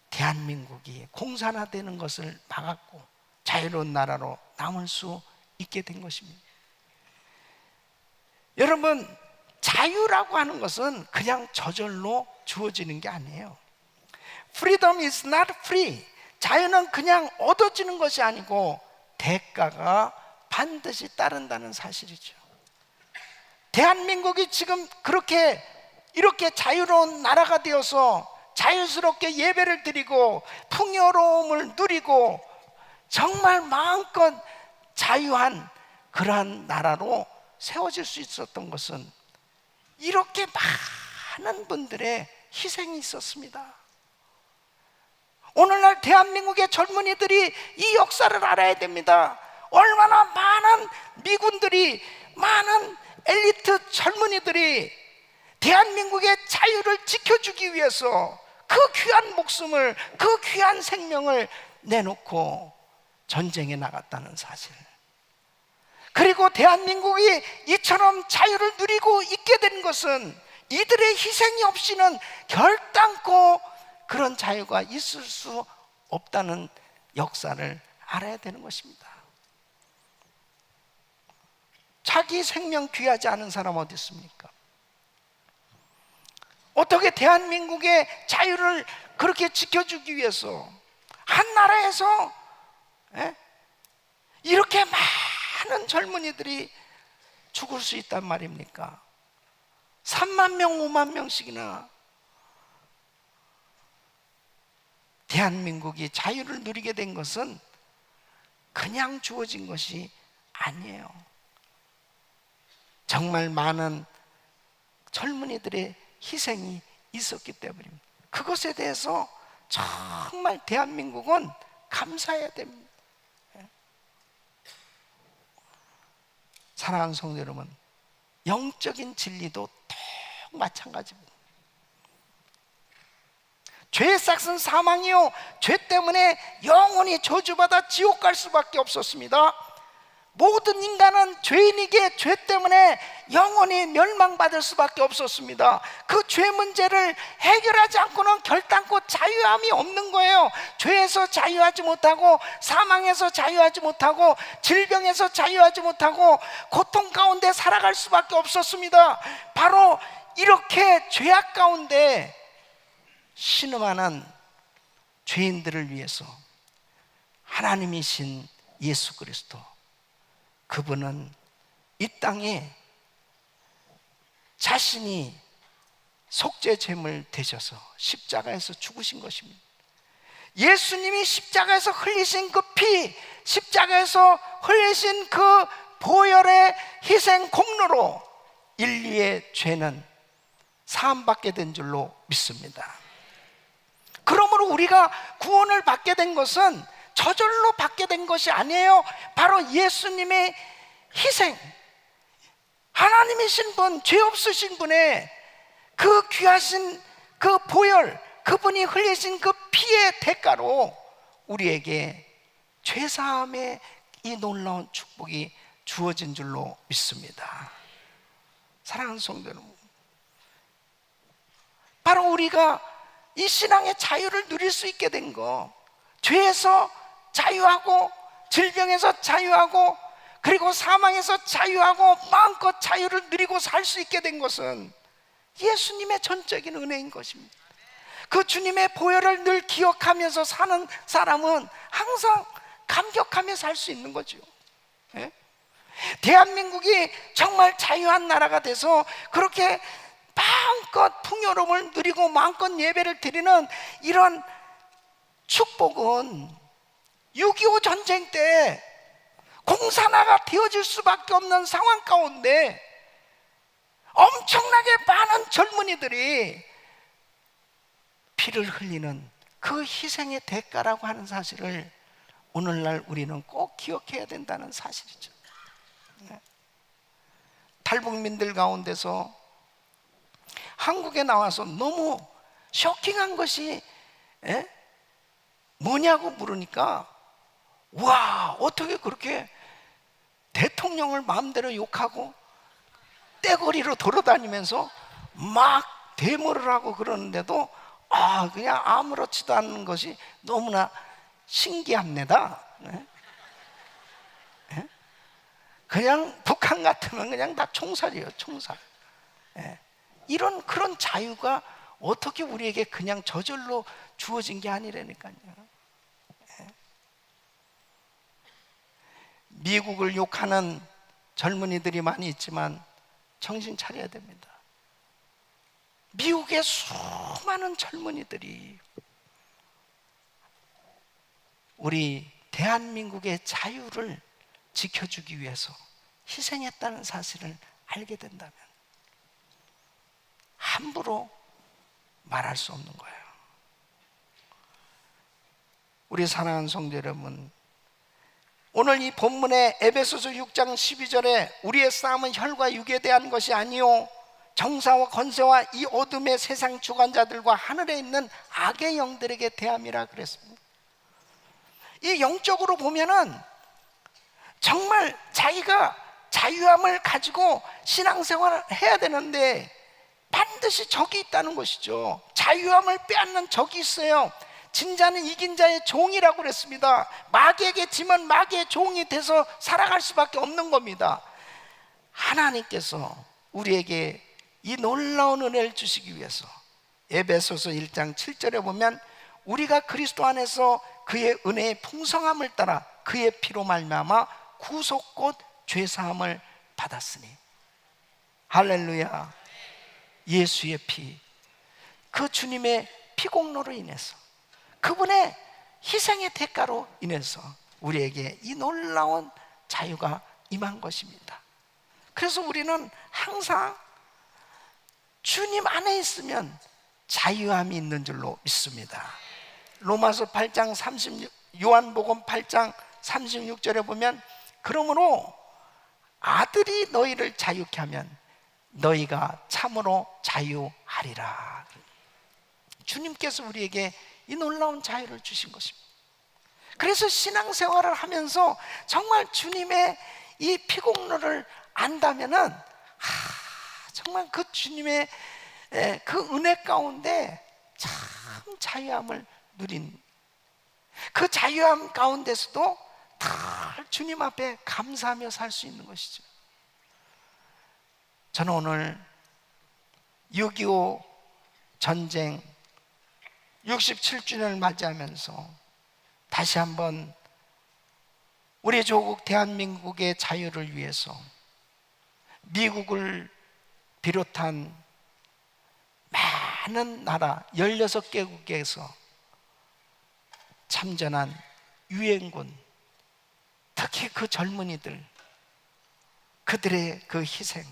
대한민국이 공산화되는 것을 막았고 자유로운 나라로 남을 수 있게 된 것입니다. 여러분, 자유라고 하는 것은 그냥 저절로 주어지는 게 아니에요. Freedom is not free. 자유는 그냥 얻어지는 것이 아니고 대가가 반드시 따른다는 사실이죠. 대한민국이 지금 이렇게 자유로운 나라가 되어서 자유스럽게 예배를 드리고 풍요로움을 누리고 정말 마음껏 자유한 그러한 나라로 세워질 수 있었던 것은 이렇게 많은 분들의 희생이 있었습니다. 오늘날 대한민국의 젊은이들이 이 역사를 알아야 됩니다. 얼마나 많은 미군들이, 많은 엘리트 젊은이들이 대한민국의 자유를 지켜주기 위해서 그 귀한 목숨을, 그 귀한 생명을 내놓고 전쟁에 나갔다는 사실, 그리고 대한민국이 이처럼 자유를 누리고 있게 된 것은 이들의 희생이 없이는 결단코 그런 자유가 있을 수 없다는 역사를 알아야 되는 것입니다. 자기 생명 귀하지 않은 사람 어디 있습니까? 어떻게 대한민국의 자유를 그렇게 지켜주기 위해서 한 나라에서 이렇게 많은 젊은이들이 죽을 수 있단 말입니까? 3만 명, 5만 명씩이나 대한민국이 자유를 누리게 된 것은 그냥 주어진 것이 아니에요. 정말 많은 젊은이들의 희생이 있었기 때문입니다. 그것에 대해서 정말 대한민국은 감사해야 됩니다. 사랑하는 성도 여러분, 영적인 진리도 또 마찬가지입니다. 죄의 싹은 사망이요, 죄 때문에 영원히 저주받아 지옥 갈 수밖에 없었습니다. 모든 인간은 죄인에게 죄 때문에 영원히 멸망받을 수밖에 없었습니다. 그 죄 문제를 해결하지 않고는 결단코 자유함이 없는 거예요. 죄에서 자유하지 못하고, 사망에서 자유하지 못하고, 질병에서 자유하지 못하고, 고통 가운데 살아갈 수밖에 없었습니다. 바로 이렇게 죄악 가운데 신음하는 죄인들을 위해서 하나님이신 예수 그리스도, 그분은 이 땅에 자신이 속죄 제물 되셔서 십자가에서 죽으신 것입니다. 예수님이 십자가에서 흘리신 그 피, 십자가에서 흘리신 그 보혈의 희생 공로로 인류의 죄는 사함받게 된 줄로 믿습니다. 그러므로 우리가 구원을 받게 된 것은 저절로 받게 된 것이 아니에요. 바로 예수님의 희생, 하나님이신 분, 죄 없으신 분의 그 귀하신 그 보혈, 그분이 흘리신 그 피의 대가로 우리에게 죄사함의 이 놀라운 축복이 주어진 줄로 믿습니다. 사랑하는 성도 여러분, 바로 우리가 이 신앙의 자유를 누릴 수 있게 된 거, 죄에서 자유하고, 질병에서 자유하고, 그리고 사망에서 자유하고, 마음껏 자유를 누리고 살 수 있게 된 것은 예수님의 전적인 은혜인 것입니다. 그 주님의 보혈을 늘 기억하면서 사는 사람은 항상 감격하며 살 수 있는 거죠. 예? 대한민국이 정말 자유한 나라가 돼서 그렇게 마음껏 풍요로움을 누리고 마음껏 예배를 드리는 이런 축복은 6.25 전쟁 때 공산화가 되어질 수밖에 없는 상황 가운데 엄청나게 많은 젊은이들이 피를 흘리는 그 희생의 대가라고 하는 사실을 오늘날 우리는 꼭 기억해야 된다는 사실이죠. 탈북민들 가운데서 한국에 나와서 너무 쇼킹한 것이 뭐냐고 물으니까, 와, 어떻게 그렇게 대통령을 마음대로 욕하고 떼거리로 돌아다니면서 막 데모를 하고 그러는데도 그냥 아무렇지도 않은 것이 너무나 신기합니다. 그냥 북한 같으면 그냥 다 총살이에요, 총살. 이런 그런 자유가 어떻게 우리에게 그냥 저절로 주어진 게 아니라니까요. 미국을 욕하는 젊은이들이 많이 있지만 정신 차려야 됩니다. 미국의 수많은 젊은이들이 우리 대한민국의 자유를 지켜주기 위해서 희생했다는 사실을 알게 된다면 함부로 말할 수 없는 거예요. 우리 사랑하는 성도 여러분, 오늘 이 본문의 에베소서 6장 12절에 우리의 싸움은 혈과 육에 대한 것이 아니요 정사와 권세와 이 어둠의 세상 주관자들과 하늘에 있는 악의 영들에게 대함이라 그랬습니다. 이 영적으로 보면은 정말 자기가 자유함을 가지고 신앙생활을 해야 되는데 반드시 적이 있다는 것이죠. 자유함을 빼앗는 적이 있어요. 진자는 이긴 자의 종이라고 그랬습니다. 마귀에게 지면 마귀의 종이 돼서 살아갈 수밖에 없는 겁니다. 하나님께서 우리에게 이 놀라운 은혜를 주시기 위해서 에베소서 1장 7절에 보면 우리가 그리스도 안에서 그의 은혜의 풍성함을 따라 그의 피로 말미암아 구속 곧 죄사함을 받았으니, 할렐루야. 예수의 피, 그 주님의 피공로로 인해서, 그분의 희생의 대가로 인해서 우리에게 이 놀라운 자유가 임한 것입니다. 그래서 우리는 항상 주님 안에 있으면 자유함이 있는 줄로 믿습니다. 로마서 8장 36, 요한복음 8장 36절에 보면 그러므로 아들이 너희를 자유케 하면 너희가 참으로 자유하리라. 주님께서 우리에게 이 놀라운 자유를 주신 것입니다. 그래서 신앙생활을 하면서 정말 주님의 이 피공로를 안다면은 정말 그 주님의 그 은혜 가운데 참 자유함을 누린, 그 자유함 가운데서도 다 주님 앞에 감사하며 살 수 있는 것이죠. 저는 오늘 6.25 전쟁 67주년을 맞이하면서 다시 한번 우리 조국 대한민국의 자유를 위해서 미국을 비롯한 많은 나라 16개국에서 참전한 유엔군, 특히 그 젊은이들, 그들의 그 희생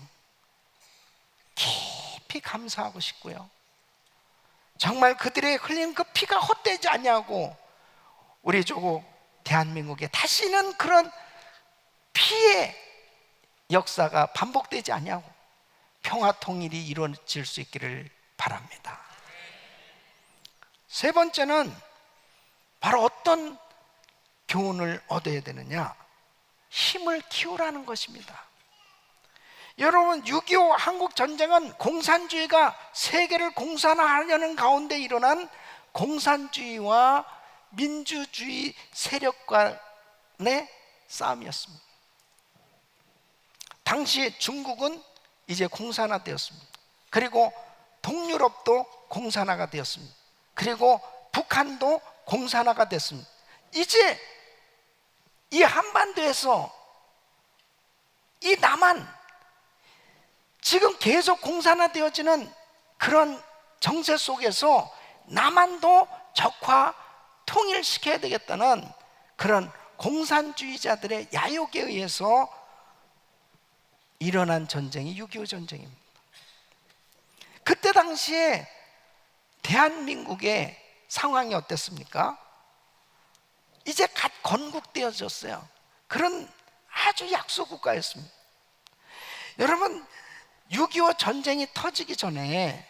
깊이 감사하고 싶고요. 정말 그들의 흘린 그 피가 헛되지 않냐고 우리 조국 대한민국에 다시는 그런 피의 역사가 반복되지 않냐고 평화 통일이 이루어질 수 있기를 바랍니다. 세 번째는 바로 어떤 교훈을 얻어야 되느냐? 힘을 키우라는 것입니다. 여러분, 6.25 한국 전쟁은 공산주의가 세계를 공산화하려는 가운데 일어난 공산주의와 민주주의 세력 간의 싸움이었습니다. 당시 중국은 이제 공산화되었습니다. 그리고 동유럽도 공산화가 되었습니다. 그리고 북한도 공산화가 됐습니다. 이제 이 한반도에서 이 남한, 지금 계속 공산화되어지는 그런 정세 속에서 남한도 적화 통일시켜야 되겠다는 그런 공산주의자들의 야욕에 의해서 일어난 전쟁이 6.25 전쟁입니다. 그때 당시에 대한민국의 상황이 어땠습니까? 이제 갓 건국되어졌어요. 그런 아주 약소국가였습니다. 여러분, 6.25 전쟁이 터지기 전에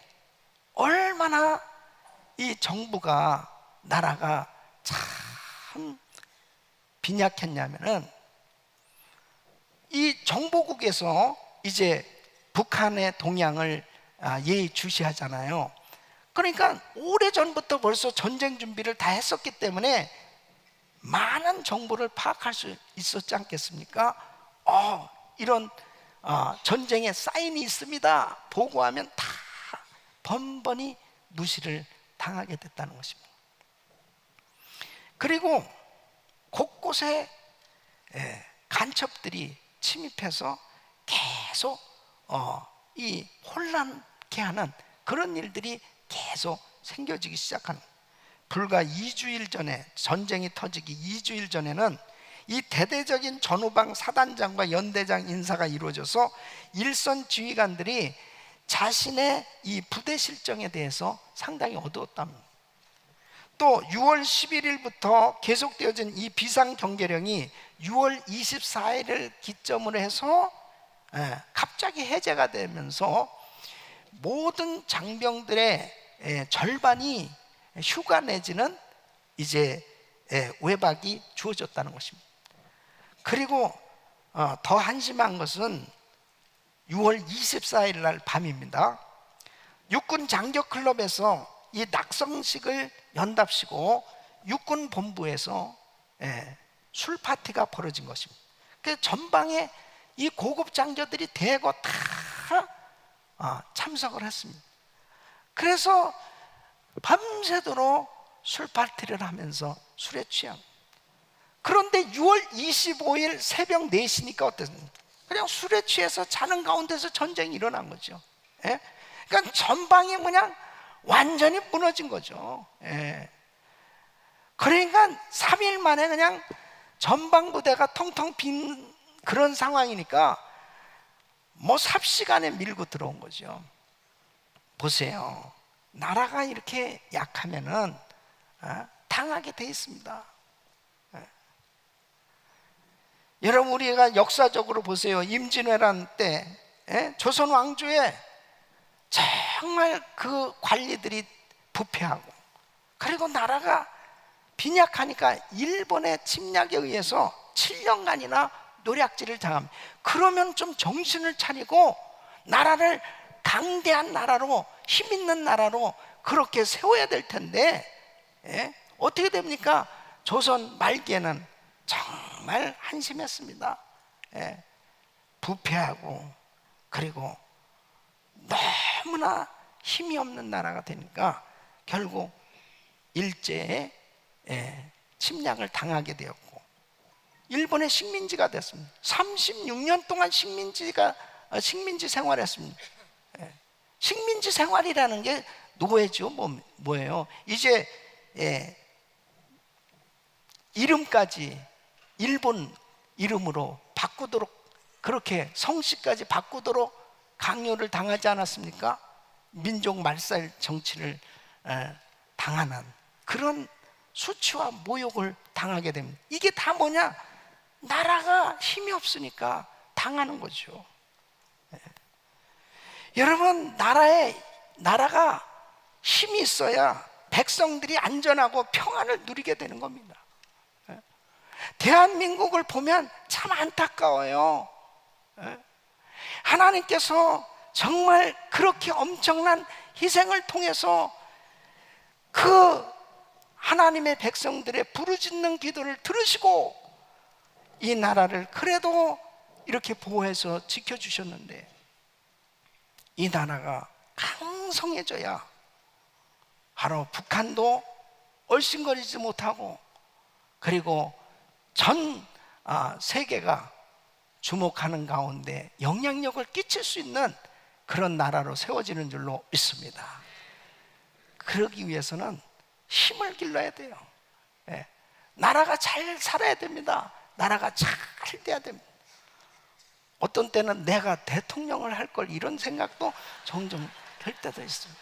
얼마나 이 정부가, 나라가 참 빈약했냐면은 이 정보국에서 이제 북한의 동향을 예의주시하잖아요. 그러니까 오래전부터 벌써 전쟁 준비를 다 했었기 때문에 많은 정보를 파악할 수 있었지 않겠습니까? 이런 전쟁에 사인이 있습니다 보고하면 다 번번이 무시를 당하게 됐다는 것입니다. 그리고 곳곳에 간첩들이 침입해서 계속 이 혼란케 하는 그런 일들이 계속 생겨지기 시작하는, 불과 2주일 전에, 전쟁이 터지기 2주일 전에는 이 대대적인 전후방 사단장과 연대장 인사가 이루어져서 일선 지휘관들이 자신의 이 부대 실정에 대해서 상당히 어두웠답니다. 또 6월 11일부터 계속되어진 이 비상경계령이 6월 24일을 기점으로 해서 갑자기 해제가 되면서 모든 장병들의 절반이 휴가 내지는 이제 외박이 주어졌다는 것입니다. 그리고 더 한심한 것은 6월 24일 날 밤입니다. 육군 장교클럽에서 이 낙성식을 연답시고 육군 본부에서 술 파티가 벌어진 것입니다. 그 전방에 이 고급 장교들이 대거 다 참석을 했습니다. 그래서 밤새도록 술 파티를 하면서 술에 취한. 그런데 6월 25일 새벽 4시니까 어땠습니까? 그냥 술에 취해서 자는 가운데서 전쟁이 일어난 거죠. 그러니까 전방이 그냥 완전히 무너진 거죠. 그러니까 3일 만에 그냥 전방 부대가 텅텅 빈 그런 상황이니까 뭐 삽시간에 밀고 들어온 거죠. 보세요. 나라가 이렇게 약하면은 당하게 돼 있습니다. 여러분, 우리가 역사적으로 보세요. 임진왜란 때 조선 왕조에 정말 그 관리들이 부패하고, 그리고 나라가 빈약하니까 일본의 침략에 의해서 7년간이나 노략질을 당합니다. 그러면 좀 정신을 차리고 나라를 강대한 나라로, 힘 있는 나라로 그렇게 세워야 될 텐데, 예? 어떻게 됩니까? 조선 말기에는 정말 한심했습니다. 예? 부패하고 그리고 너무나 힘이 없는 나라가 되니까 결국 일제에 침략을 당하게 되었고 일본의 식민지가 됐습니다. 36년 동안 식민지 생활했습니다. 식민지 생활이라는 게 노예죠. 뭐예요? 이제 이름까지 일본 이름으로 바꾸도록, 그렇게 성씨까지 바꾸도록 강요를 당하지 않았습니까? 민족 말살 정치를 당하는 그런 수치와 모욕을 당하게 됩니다. 이게 다 뭐냐? 나라가 힘이 없으니까 당하는 거죠. 여러분, 나라가 힘이 있어야 백성들이 안전하고 평안을 누리게 되는 겁니다. 대한민국을 보면 참 안타까워요. 하나님께서 정말 그렇게 엄청난 희생을 통해서 그 하나님의 백성들의 부르짖는 기도를 들으시고 이 나라를 그래도 이렇게 보호해서 지켜주셨는데, 이 나라가 강성해져야 바로 북한도 얼씬거리지 못하고 그리고 전 세계가 주목하는 가운데 영향력을 끼칠 수 있는 그런 나라로 세워지는 줄로 믿습니다. 그러기 위해서는 힘을 길러야 돼요. 나라가 잘 살아야 됩니다. 나라가 잘 돼야 됩니다. 어떤 때는 내가 대통령을 할 걸 이런 생각도 종종 들 때도 있습니다.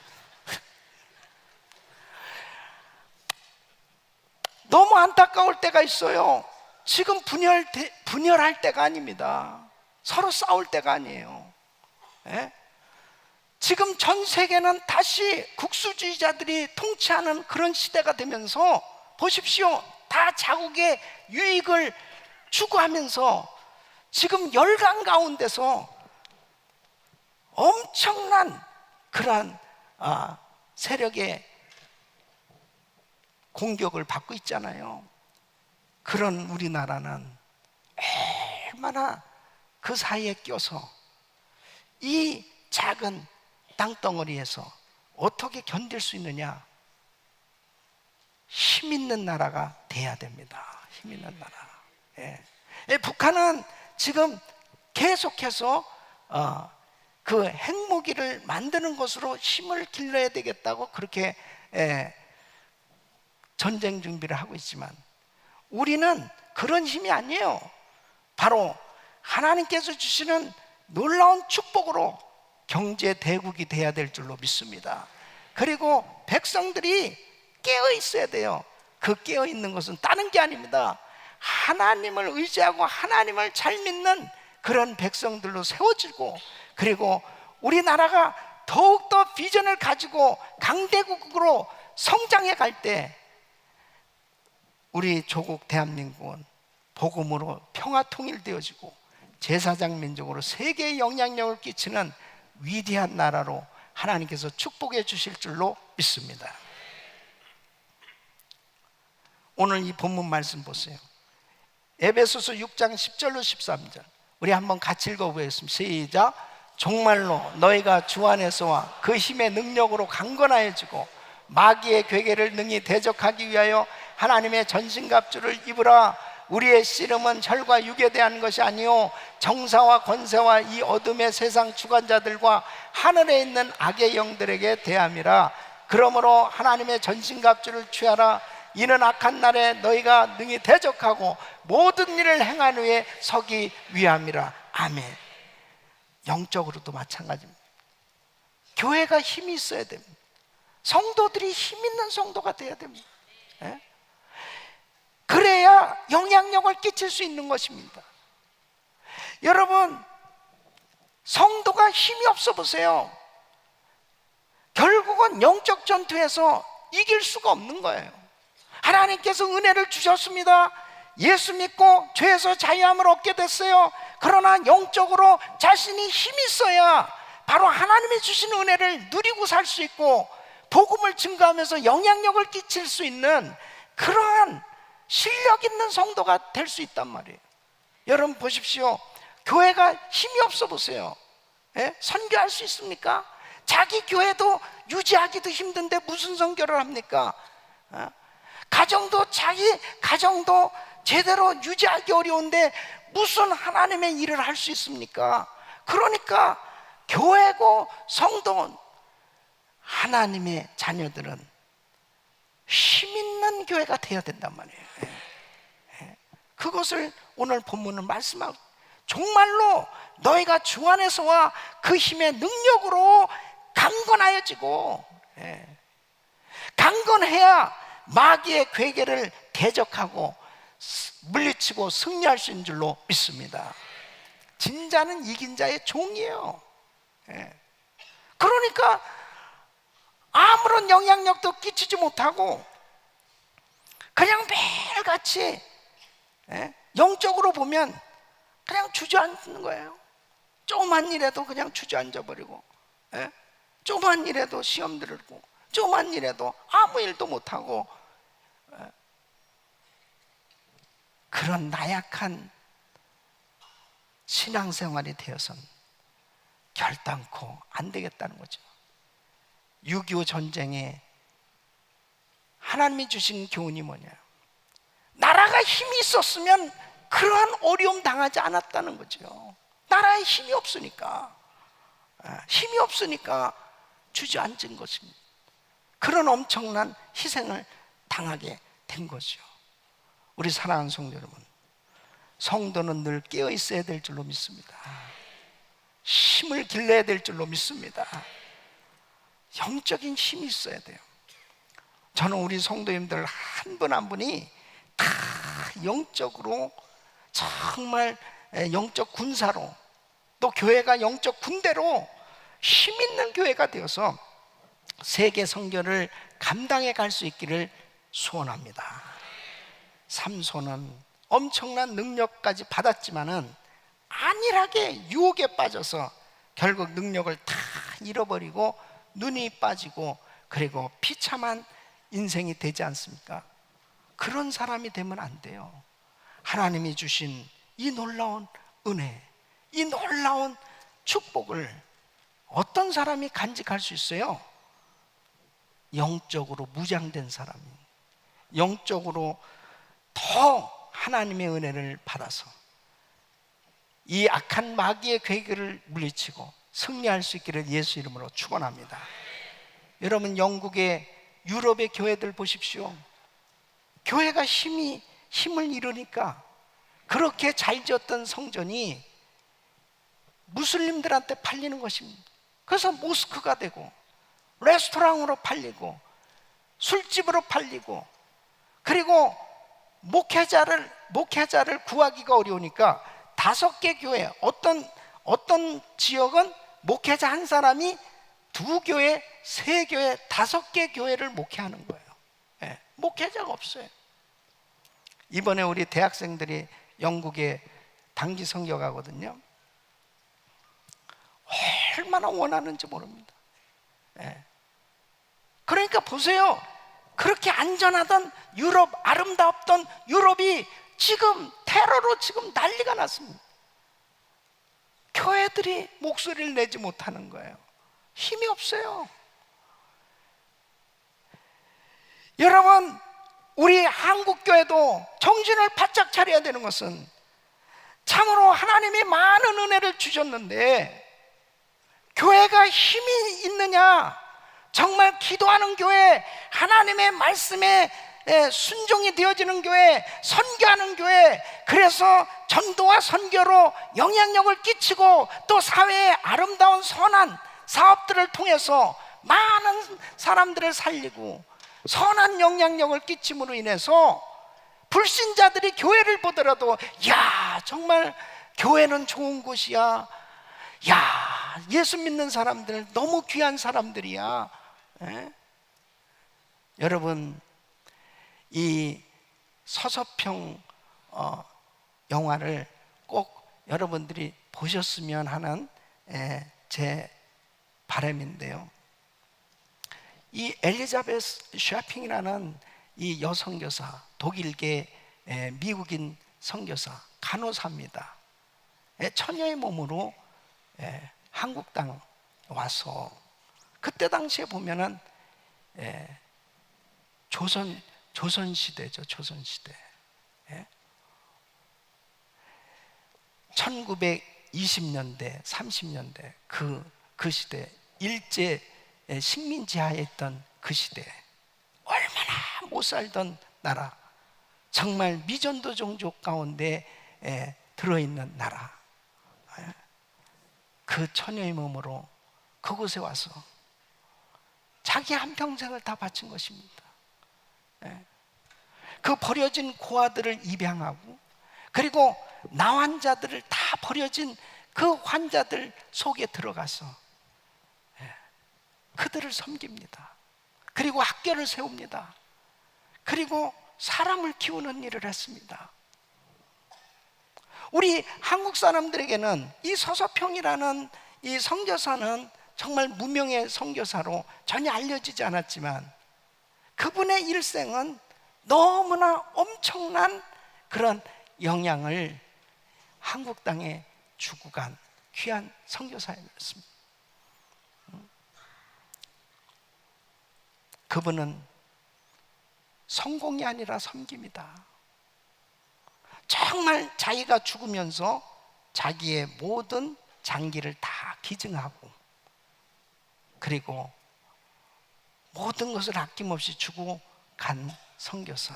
너무 안타까울 때가 있어요. 지금 분열할 때가 아닙니다. 서로 싸울 때가 아니에요. 지금 전 세계는 다시 국수주의자들이 통치하는 그런 시대가 되면서 보십시오. 다 자국의 유익을 추구하면서 지금 열강 가운데서 엄청난 그러한 세력의 공격을 받고 있잖아요. 그런 우리나라는 얼마나 그 사이에 껴서 이 작은 땅덩어리에서 어떻게 견딜 수 있느냐? 힘 있는 나라가 돼야 됩니다. 힘 있는 나라. 북한은 지금 계속해서 그 핵무기를 만드는 것으로 힘을 길러야 되겠다고 그렇게 전쟁 준비를 하고 있지만, 우리는 그런 힘이 아니에요. 바로 하나님께서 주시는 놀라운 축복으로 경제 대국이 돼야 될 줄로 믿습니다. 그리고 백성들이 깨어 있어야 돼요. 그 깨어 있는 것은 다른 게 아닙니다. 하나님을 의지하고 하나님을 잘 믿는 그런 백성들로 세워지고, 그리고 우리나라가 더욱더 비전을 가지고 강대국으로 성장해 갈 때 우리 조국 대한민국은 복음으로 평화 통일되어지고 제사장 민족으로 세계에 영향력을 끼치는 위대한 나라로 하나님께서 축복해 주실 줄로 믿습니다. 오늘 이 본문 말씀 보세요. 에베소서 6장 10절로 13절 우리 한번 같이 읽어보겠습니다. 시작. 정말로 너희가 주 안에서와 그 힘의 능력으로 강건하여지고 마귀의 괴계를 능히 대적하기 위하여 하나님의 전신갑주를 입으라. 우리의 씨름은 혈과 육에 대한 것이 아니요 정사와 권세와 이 어둠의 세상 주관자들과 하늘에 있는 악의 영들에게 대함이라. 그러므로 하나님의 전신갑주를 취하라. 이는 악한 날에 너희가 능히 대적하고 모든 일을 행한 후에 서기 위함이라. 아멘. 영적으로도 마찬가지입니다. 교회가 힘이 있어야 됩니다. 성도들이 힘 있는 성도가 돼야 됩니다. 그래야 영향력을 끼칠 수 있는 것입니다. 여러분, 성도가 힘이 없어 보세요. 결국은 영적 전투에서 이길 수가 없는 거예요. 하나님께서 은혜를 주셨습니다. 예수 믿고 죄에서 자유함을 얻게 됐어요. 그러나 영적으로 자신이 힘이 있어야 바로 하나님이 주신 은혜를 누리고 살 수 있고 복음을 증거하면서 영향력을 끼칠 수 있는 그러한 실력 있는 성도가 될 수 있단 말이에요. 여러분 보십시오. 교회가 힘이 없어 보세요. 예? 선교할 수 있습니까? 자기 교회도 유지하기도 힘든데 무슨 선교를 합니까? 가정도 자기 가정도 제대로 유지하기 어려운데 무슨 하나님의 일을 할 수 있습니까? 그러니까 교회고 성도 하나님의 자녀들은 힘 있는 교회가 되어야 된단 말이에요. 그것을 오늘 본문은 말씀하고, 정말로 너희가 주 안에서와 그 힘의 능력으로 강건하여지고, 강건해야 마귀의 괴계를 대적하고 물리치고 승리할 수 있는 줄로 믿습니다. 진자는 이긴 자의 종이에요. 그러니까 아무런 영향력도 끼치지 못하고 그냥 매일같이 영적으로 보면 그냥 주저앉는 거예요. 조그만 일에도 그냥 주저앉아버리고, 조그만 일에도 시험 들고, 조그만 일에도 아무 일도 못하고, 그런 나약한 신앙생활이 되어선 결단코 안 되겠다는 거죠. 6.25 전쟁에 하나님이 주신 교훈이 뭐냐? 나라가 힘이 있었으면 그러한 어려움 당하지 않았다는 거죠. 나라에 힘이 없으니까, 주저앉은 것입니다. 그런 엄청난 희생을 당하게 된 거죠. 우리 사랑하는 성도 여러분, 성도는 늘 깨어 있어야 될 줄로 믿습니다. 힘을 길러야 될 줄로 믿습니다. 영적인 힘이 있어야 돼요. 저는 우리 성도님들 한 분 한 분이 다 영적으로 정말 영적 군사로, 또 교회가 영적 군대로 힘 있는 교회가 되어서 세계 선교를 감당해 갈 수 있기를 소원합니다. 삼손은 엄청난 능력까지 받았지만은 안일하게 유혹에 빠져서 결국 능력을 다 잃어버리고 눈이 빠지고 그리고 비참한 인생이 되지 않습니까? 그런 사람이 되면 안 돼요. 하나님이 주신 이 놀라운 은혜, 이 놀라운 축복을 어떤 사람이 간직할 수 있어요? 영적으로 무장된 사람이, 영적으로 더 하나님의 은혜를 받아서 이 악한 마귀의 괴계를 물리치고 승리할 수 있기를 예수 이름으로 축원합니다. 여러분, 영국의 유럽의 교회들 보십시오. 교회가 힘을 잃으니까 그렇게 잘 지었던 성전이 무슬림들한테 팔리는 것입니다. 그래서 모스크가 되고 레스토랑으로 팔리고 술집으로 팔리고, 그리고 목회자를 구하기가 어려우니까 5개 교회, 어떤 지역은 목회자 한 사람이 2교회, 3교회, 5개 교회를 목회하는 거예요. 목회자가 없어요. 이번에 우리 대학생들이 영국에 단기 선교 가거든요. 얼마나 원하는지 모릅니다. 그러니까 보세요. 그렇게 안전하던 유럽, 아름다웠던 유럽이 지금 테러로 지금 난리가 났습니다. 교회들이 목소리를 내지 못하는 거예요. 힘이 없어요. 여러분, 우리 한국교회도 정신을 바짝 차려야 되는 것은, 참으로 하나님이 많은 은혜를 주셨는데 교회가 힘이 있느냐? 정말 기도하는 교회, 하나님의 말씀에 순종이 되어지는 교회, 선교하는 교회, 그래서 전도와 선교로 영향력을 끼치고 또 사회의 아름다운 선한 사업들을 통해서 많은 사람들을 살리고 선한 영향력을 끼침으로 인해서 불신자들이 교회를 보더라도, 야, 정말 교회는 좋은 곳이야, 야, 예수 믿는 사람들 너무 귀한 사람들이야. 여러분, 이 서서평 영화를 꼭 여러분들이 보셨으면 하는 제 바람인데요. 이 엘리자베스 샤핑이라는 이 여선교사, 독일계 미국인 선교사, 간호사입니다. 처녀의 몸으로 한국 땅 와서, 그때 당시에 보면은 조선 시대죠. 조선 시대. 1920년대, 30년대 그 시대, 일제 식민지하에 있던 그 시대, 얼마나 못 살던 나라, 정말 미전도 종족 가운데 들어있는 나라, 그 처녀의 몸으로 그곳에 와서 자기 한평생을 다 바친 것입니다. 그 버려진 고아들을 입양하고, 그리고 나환자들을 다 버려진 그 환자들 속에 들어가서 그들을 섬깁니다. 그리고 학교를 세웁니다. 그리고 사람을 키우는 일을 했습니다. 우리 한국 사람들에게는 이 서서평이라는 이 선교사는 정말 무명의 선교사로 전혀 알려지지 않았지만, 그분의 일생은 너무나 엄청난 그런 영향을 한국 땅에 주고 간 귀한 선교사였습니다. 그분은 성공이 아니라 섬김이다. 정말 자기가 죽으면서 자기의 모든 장기를 다 기증하고, 그리고 모든 것을 아낌없이 주고 간 선교사.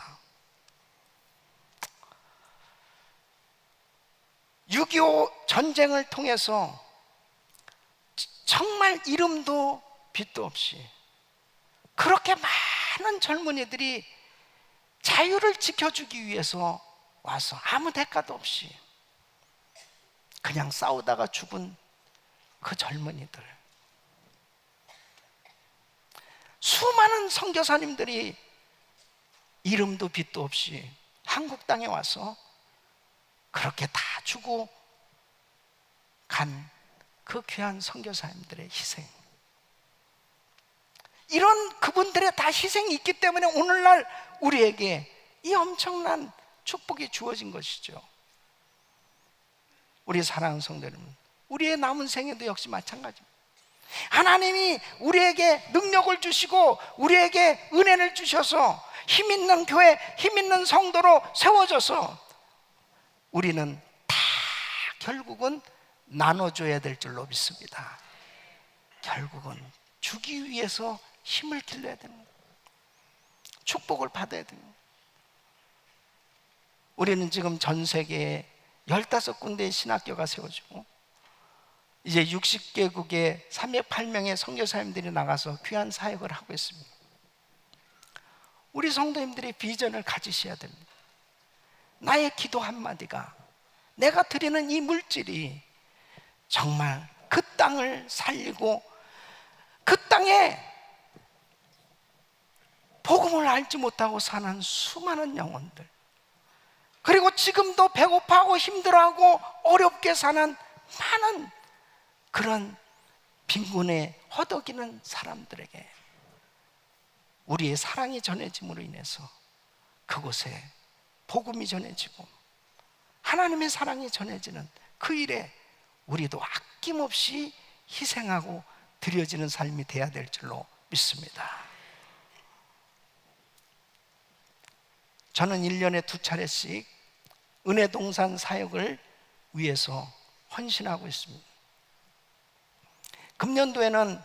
6.25 전쟁을 통해서 정말 이름도 빛도 없이 그렇게 많은 젊은이들이 자유를 지켜주기 위해서 와서 아무 대가도 없이 그냥 싸우다가 죽은 그 젊은이들, 수많은 선교사님들이 이름도 빛도 없이 한국 땅에 와서 그렇게 다 주고 간 그 귀한 선교사님들의 희생, 이런 그분들의 다 희생이 있기 때문에 오늘날 우리에게 이 엄청난 축복이 주어진 것이죠. 우리 사랑하는 성도 여러분, 우리의 남은 생에도 역시 마찬가지입니다. 하나님이 우리에게 능력을 주시고 우리에게 은혜를 주셔서 힘있는 교회, 힘있는 성도로 세워져서 우리는 다 결국은 나눠줘야 될 줄로 믿습니다. 결국은 주기 위해서 힘을 길러야 됩니다. 축복을 받아야 됩니다. 우리는 지금 전 세계에 15군데의 신학교가 세워지고, 이제 60개국의 308명의 선교사님들이 나가서 귀한 사역을 하고 있습니다. 우리 성도님들이 비전을 가지셔야 됩니다. 나의 기도 한마디가, 내가 드리는 이 물질이 정말 그 땅을 살리고 그 땅에 복음을 알지 못하고 사는 수많은 영혼들, 그리고 지금도 배고파하고 힘들어하고 어렵게 사는 많은 그런 빈곤에 허덕이는 사람들에게 우리의 사랑이 전해짐으로 인해서 그곳에 복음이 전해지고 하나님의 사랑이 전해지는 그 일에 우리도 아낌없이 희생하고 드려지는 삶이 돼야 될 줄로 믿습니다. 저는 1년에 2차례씩 은혜동산 사역을 위해서 헌신하고 있습니다. 금년도에는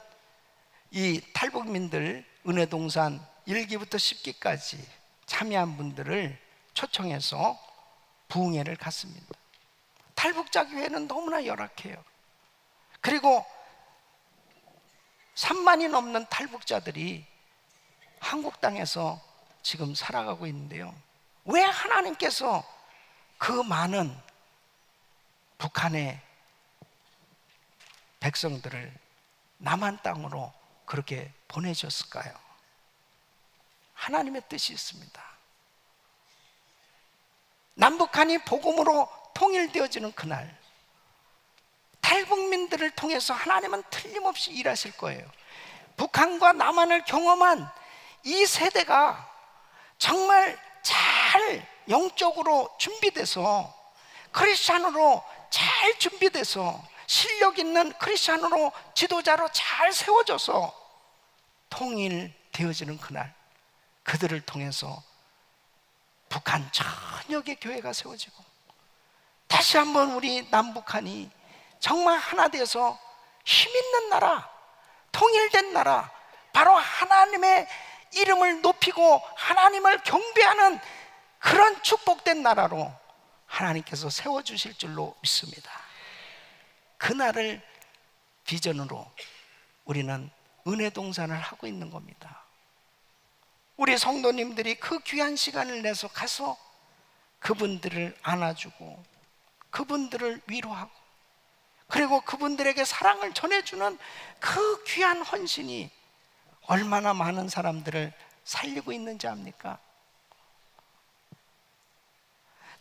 이 탈북민들 은혜동산 1기부터 10기까지 참여한 분들을 초청해서 부흥회를 갔습니다. 탈북자 교회는 너무나 열악해요. 그리고 3만이 넘는 탈북자들이 한국 땅에서 지금 살아가고 있는데요, 왜 하나님께서 그 많은 북한의 백성들을 남한 땅으로 그렇게 보내셨을까요? 하나님의 뜻이 있습니다. 남북한이 복음으로 통일되어지는 그날, 탈북민들을 통해서 하나님은 틀림없이 일하실 거예요. 북한과 남한을 경험한 이 세대가 정말 잘 영적으로 준비돼서, 크리스찬으로 잘 준비돼서, 실력 있는 크리스찬으로 지도자로 잘 세워져서 통일되어지는 그날, 그들을 통해서 북한 전역의 교회가 세워지고 다시 한번 우리 남북한이 정말 하나 되어서 힘있는 나라, 통일된 나라, 바로 하나님의 이름을 높이고 하나님을 경배하는 그런 축복된 나라로 하나님께서 세워주실 줄로 믿습니다. 그날을 비전으로 우리는 은혜 동산을 하고 있는 겁니다. 우리 성도님들이 그 귀한 시간을 내서 가서 그분들을 안아주고 그분들을 위로하고 그리고 그분들에게 사랑을 전해주는 그 귀한 헌신이 얼마나 많은 사람들을 살리고 있는지 압니까?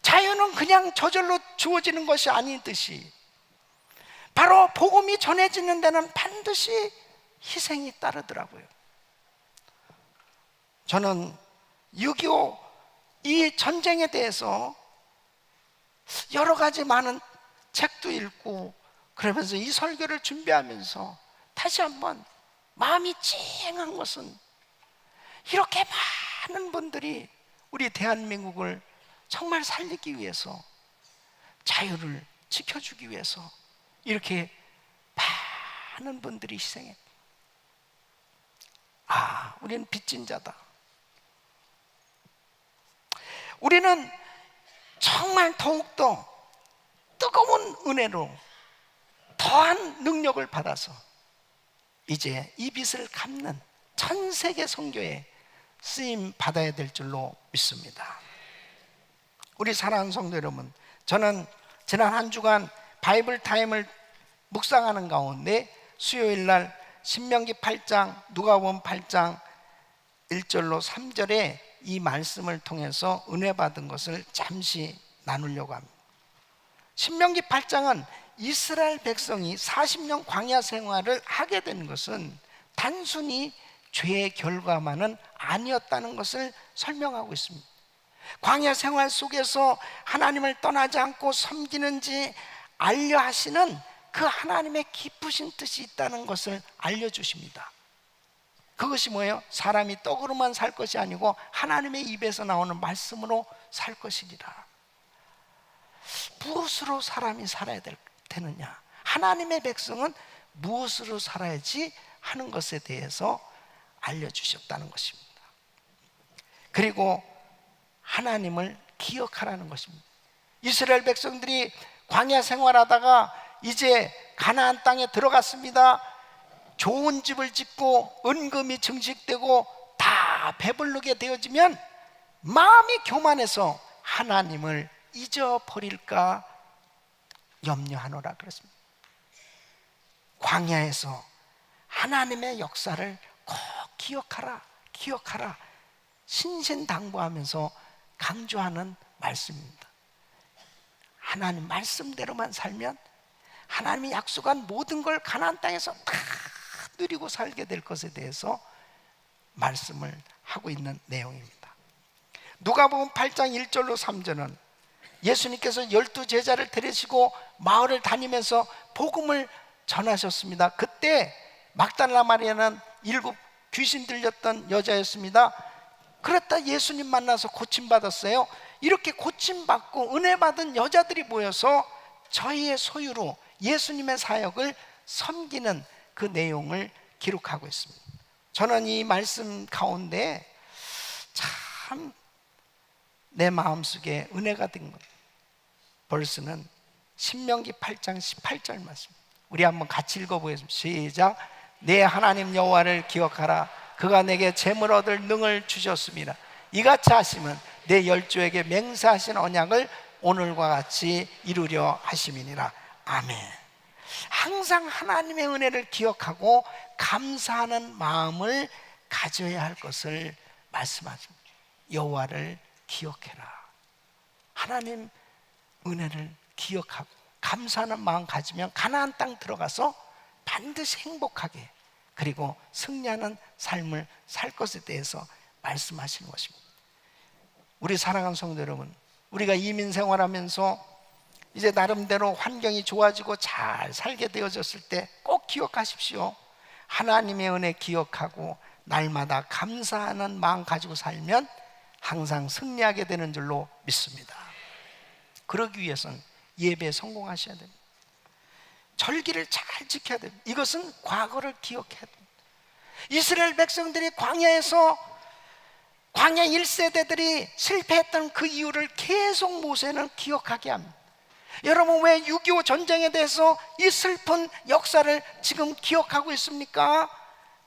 자유는 그냥 저절로 주어지는 것이 아니듯이 바로 복음이 전해지는 데는 반드시 희생이 따르더라고요. 저는 6.25 이 전쟁에 대해서 여러 가지 많은 책도 읽고 그러면서 이 설교를 준비하면서 다시 한번 마음이 찡한 것은, 이렇게 많은 분들이 우리 대한민국을 정말 살리기 위해서, 자유를 지켜주기 위해서 이렇게 많은 분들이 희생했다. 아, 우리는 빚진 자다. 우리는 정말 더욱더 뜨거운 은혜로 더한 능력을 받아서 이제 이 빚을 갚는 전 세계 선교에 쓰임 받아야 될 줄로 믿습니다. 우리 사랑하는 성도 여러분, 저는 지난 한 주간 바이블 타임을 묵상하는 가운데 수요일 날 신명기 8장, 누가복음 8장 1절로 3절에 이 말씀을 통해서 은혜 받은 것을 잠시 나누려고 합니다. 신명기 8장은 이스라엘 백성이 40년 광야 생활을 하게 된 것은 단순히 죄의 결과만은 아니었다는 것을 설명하고 있습니다. 광야 생활 속에서 하나님을 떠나지 않고 섬기는지 알려 하시는 그 하나님의 기쁘신 뜻이 있다는 것을 알려주십니다. 그것이 뭐예요? 사람이 떡으로만 살 것이 아니고 하나님의 입에서 나오는 말씀으로 살 것이니라. 무엇으로 사람이 살아야 되느냐? 하나님의 백성은 무엇으로 살아야지 하는 것에 대해서 알려주셨다는 것입니다. 그리고 하나님을 기억하라는 것입니다. 이스라엘 백성들이 광야 생활하다가 이제 가나안 땅에 들어갔습니다. 좋은 집을 짓고 은금이 증식되고 다 배부르게 되어지면 마음이 교만해서 하나님을 잊어버릴까 염려하노라 그랬습니다. 광야에서 하나님의 역사를 꼭 기억하라 신신당부하면서 강조하는 말씀입니다. 하나님 말씀대로만 살면 하나님이 약속한 모든 걸 가나안 땅에서 다 누리고 살게 될 것에 대해서 말씀을 하고 있는 내용입니다. 누가복음 8장 1절로 3절은 예수님께서 12제자를 데리시고 마을을 다니면서 복음을 전하셨습니다. 그때 막달라 마리아는 7 귀신 들렸던 여자였습니다. 그랬다 예수님 만나서 고침받았어요. 이렇게 고침받고 은혜 받은 여자들이 모여서 저희의 소유로 예수님의 사역을 섬기는 그 내용을 기록하고 있습니다. 저는 이 말씀 가운데 참 내 마음속에 은혜가 된 것, 벌스는 신명기 8장 18절 말씀, 우리 한번 같이 읽어보겠습니다. 시작. 내 하나님 여호와를 기억하라. 그가 내게 재물 얻을 능을 주셨습니다. 이같이 하시면 내 열조에게 맹세하신 언약을 오늘과 같이 이루려 하심이니라. 아멘. 항상 하나님의 은혜를 기억하고 감사하는 마음을 가져야 할 것을 말씀하십니다. 여호와를 기억해라. 하나님 은혜를 기억하고 감사하는 마음 가지면 가나안 땅 들어가서 반드시 행복하게 그리고 승리하는 삶을 살 것에 대해서 말씀하시는 것입니다. 우리 사랑하는 성도 여러분, 우리가 이민 생활하면서 이제 나름대로 환경이 좋아지고 잘 살게 되어졌을 때 꼭 기억하십시오. 하나님의 은혜 기억하고 날마다 감사하는 마음 가지고 살면 항상 승리하게 되는 줄로 믿습니다. 그러기 위해서는 예배에 성공하셔야 됩니다. 절기를 잘 지켜야 됩니다. 이것은 과거를 기억해야 됩니다. 이스라엘 백성들이 광야에서 광야 1세대들이 실패했던 그 이유를 계속 모세는 기억하게 합니다. 여러분, 왜 6.25 전쟁에 대해서 이 슬픈 역사를 지금 기억하고 있습니까?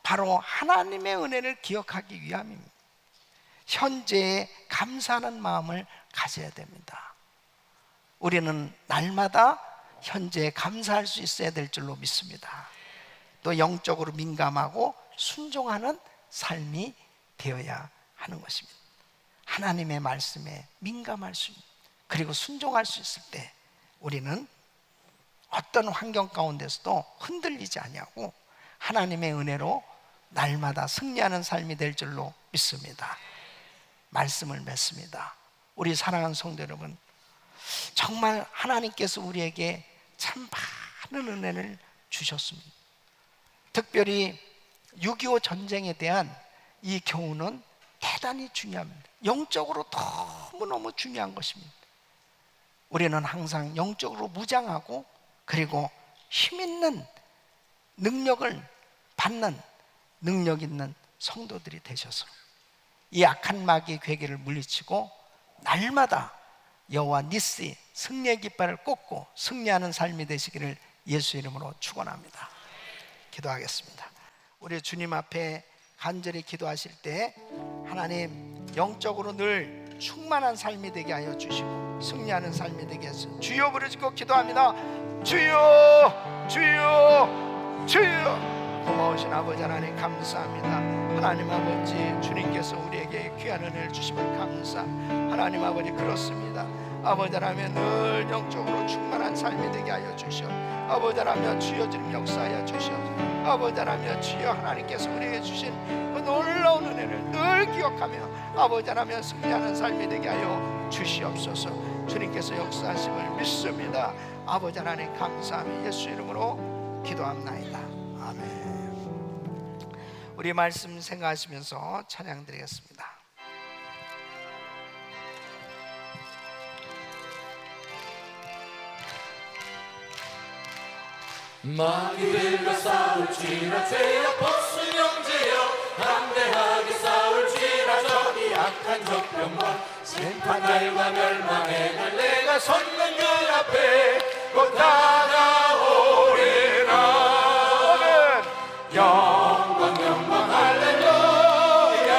바로 하나님의 은혜를 기억하기 위함입니다. 현재에 감사하는 마음을 가져야 됩니다. 우리는 날마다 현재에 감사할 수 있어야 될 줄로 믿습니다. 또 영적으로 민감하고 순종하는 삶이 되어야 하는 것입니다. 하나님의 말씀에 민감할 수 있는, 그리고 순종할 수 있을 때 우리는 어떤 환경 가운데서도 흔들리지 아니하고 하나님의 은혜로 날마다 승리하는 삶이 될 줄로 믿습니다. 말씀을 맺습니다. 우리 사랑하는 성도 여러분, 정말 하나님께서 우리에게 참 많은 은혜를 주셨습니다. 특별히 6.25 전쟁에 대한 이 교훈은 대단히 중요합니다. 영적으로 너무너무 중요한 것입니다. 우리는 항상 영적으로 무장하고 그리고 힘있는 능력을 받는 능력 있는 성도들이 되셔서 이 악한 마귀의 괴계를 물리치고 날마다 여호와 니시 승리의 깃발을 꽂고 승리하는 삶이 되시기를 예수 이름으로 축원합니다. 기도하겠습니다. 우리 주님 앞에 간절히 기도하실 때 하나님 영적으로 늘 충만한 삶이 되게 하여 주시고 승리하는 삶이 되게 하소서. 주여 부르짖고 기도합니다. 주여 주여 주여. 고마우신 아버지 하나님 감사합니다. 하나님 아버지, 주님께서 우리에게 귀한 은혜를 주심을 감사. 하나님 아버지, 그렇습니다. 아버지 하나님 늘 영적으로 충만한 삶이 되게 하여 주시오. 아버지 하나님 주여 주님 역사하여 주시옵소서. 아버지 하나님 주여 하나님께서 우리에게 주신 그 놀라운 은혜를 늘 기억하며 아버지 하나님 승리하는 삶이 되게 하여 주시옵소서. 주님께서 역사하심을 믿습니다. 아버지 하나님 감사하며 예수 이름으로 기도합나이다. 아멘. 우리 말씀 생각하시면서 찬양 드리겠습니다. 마귀들과 싸울지라 죄악 벗은 형제여 담대하게 싸울지라 저기 악한 적병과 심판날과 멸망의 날 내가 섰는 그 앞에 곧 다가오리라. 영광 영광 할렐루야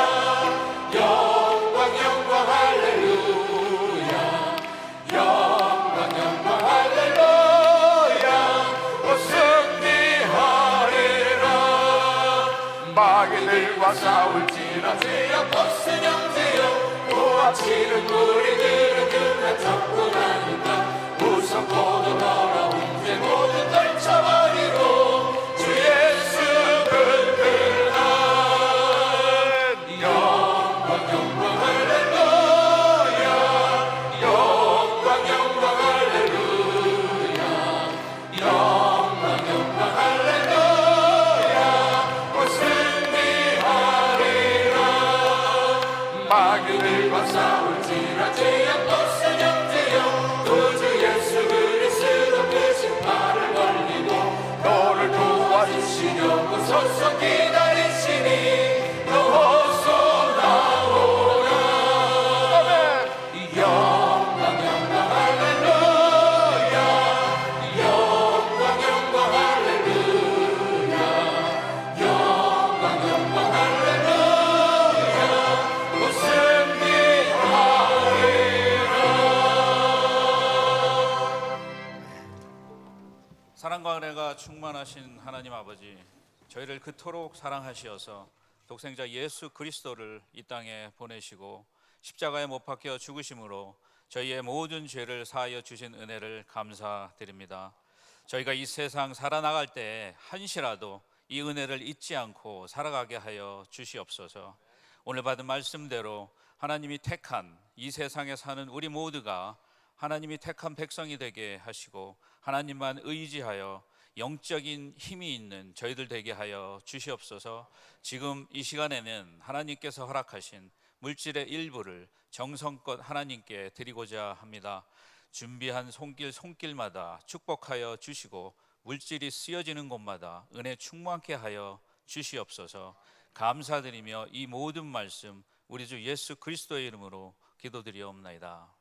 영광 영광 할렐루야 영광 영광 할렐루야 승리하리라. 마귀들과 싸울지라 죄악 벗은 형제여 도와치는 우리들은 그가 접근하니까 무섭고도 더러운 죄 모두 떨쳐버리고 주 예수 붙들라. 영광 영광 할렐루야 영광 영광 할렐루야 영광 영광 할렐루야 승리하리라. 마귀들과 싸울지라 죄악 벗은 형제여 구주 예수 그리스도 그 심판을 걸리고 너를 도와주시려고 서서 기다리시니 너 어서 나오라. 아멘. 영광 영광 할렐루야 영광 영광 할렐루야 영광 영광 할렐루야 사랑과 은혜가 충만하신 하나님 아버지, 저희를 그토록 사랑하시어서 독생자 예수 그리스도를 이 땅에 보내시고 십자가에 못 박혀 죽으심으로 저희의 모든 죄를 사하여 주신 은혜를 감사드립니다. 저희가 이 세상 살아나갈 때 한시라도 이 은혜를 잊지 않고 살아가게 하여 주시옵소서. 오늘 받은 말씀대로 하나님이 택한 이 세상에 사는 우리 모두가 하나님이 택한 백성이 되게 하시고 하나님만 의지하여 영적인 힘이 있는 저희들 되게 하여 주시옵소서. 지금 이 시간에는 하나님께서 허락하신 물질의 일부를 정성껏 하나님께 드리고자 합니다. 준비한 손길마다 축복하여 주시고 물질이 쓰여지는 곳마다 은혜 충만케 하여 주시옵소서. 감사드리며 이 모든 말씀 우리 주 예수 그리스도의 이름으로 기도드리옵나이다.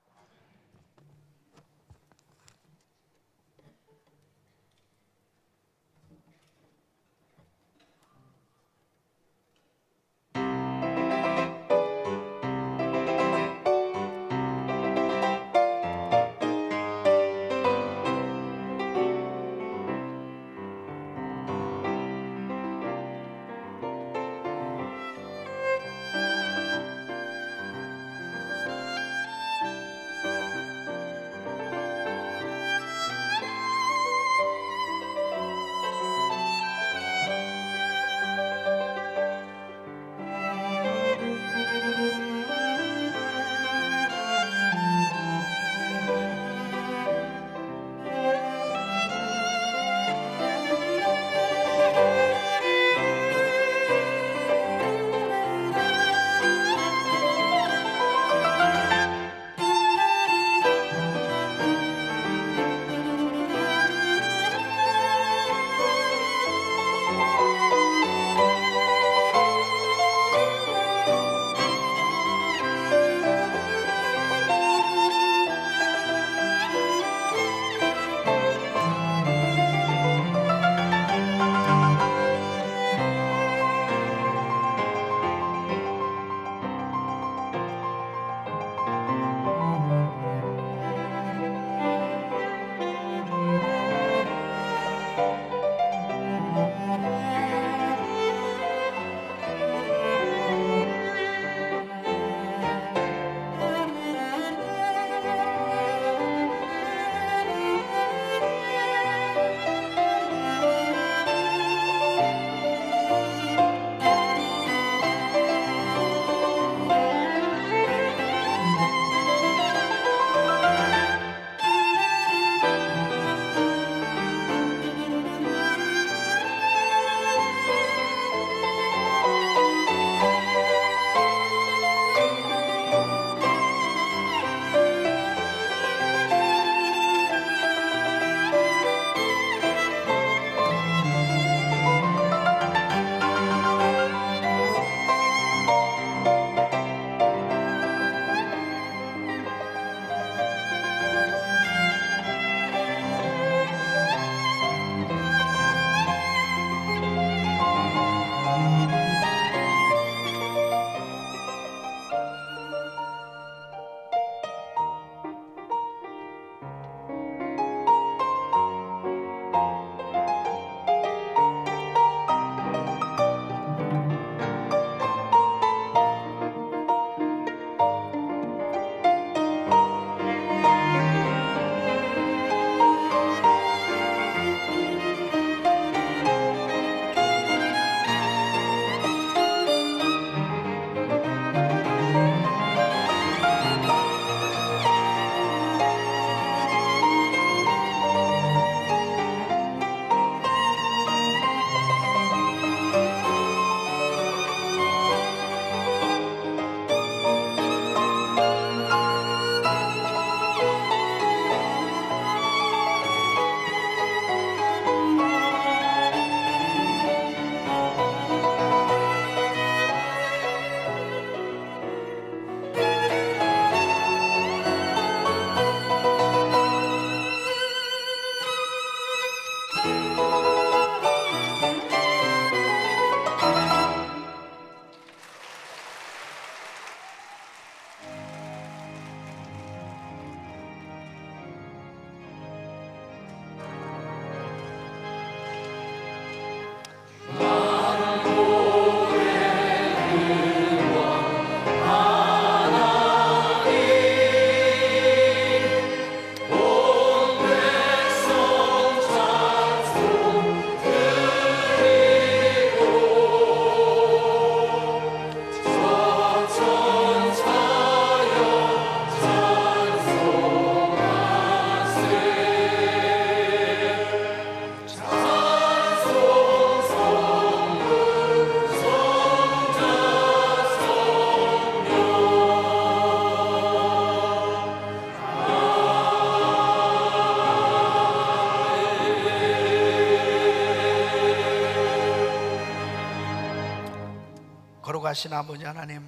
거룩하신 아버지 하나님,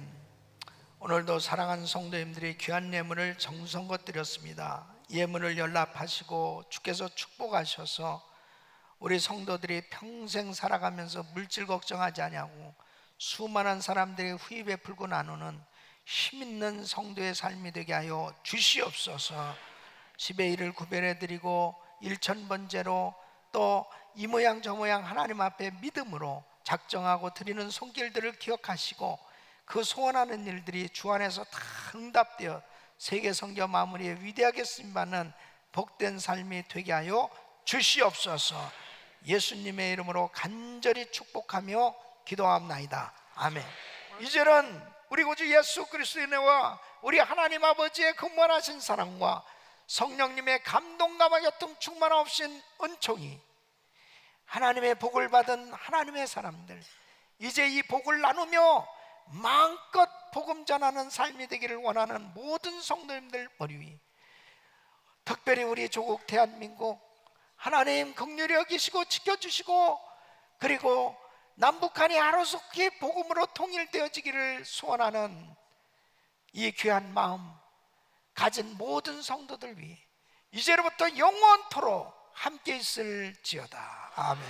오늘도 사랑하는 성도님들이 귀한 예물을 정성껏 드렸습니다. 예물을 연락하시고 주께서 축복하셔서 우리 성도들이 평생 살아가면서 물질 걱정하지 아니하고 수많은 사람들의 후이 베풀고 나누는 힘있는 성도의 삶이 되게 하여 주시옵소서. 10의 1을 구별해 드리고 일천번제로 또 이 모양 저 모양 하나님 앞에 믿음으로 작정하고 드리는 손길들을 기억하시고 그 소원하는 일들이 주 안에서 다 응답되어 세계 선교 마무리에 위대하게 쓰임받는 복된 삶이 되게 하여 주시옵소서. 예수님의 이름으로 간절히 축복하며 기도합나이다. 아멘. 이제는 우리 구주 예수 그리스도의 은혜와 우리 하나님 아버지의 근무하신 사랑과 성령님의 감동감화 교통 충만하신 은총이 하나님의 복을 받은 하나님의 사람들, 이제 이 복을 나누며 마음껏 복음 전하는 삶이 되기를 원하는 모든 성도님들 머리 위, 특별히 우리 조국 대한민국 하나님 긍휼히 여기시고 지켜주시고, 그리고 남북한이 하루속히 복음으로 통일되어지기를 소원하는 이 귀한 마음 가진 모든 성도들 위해 이제로부터 영원토록 함께 있을지어다. 아멘.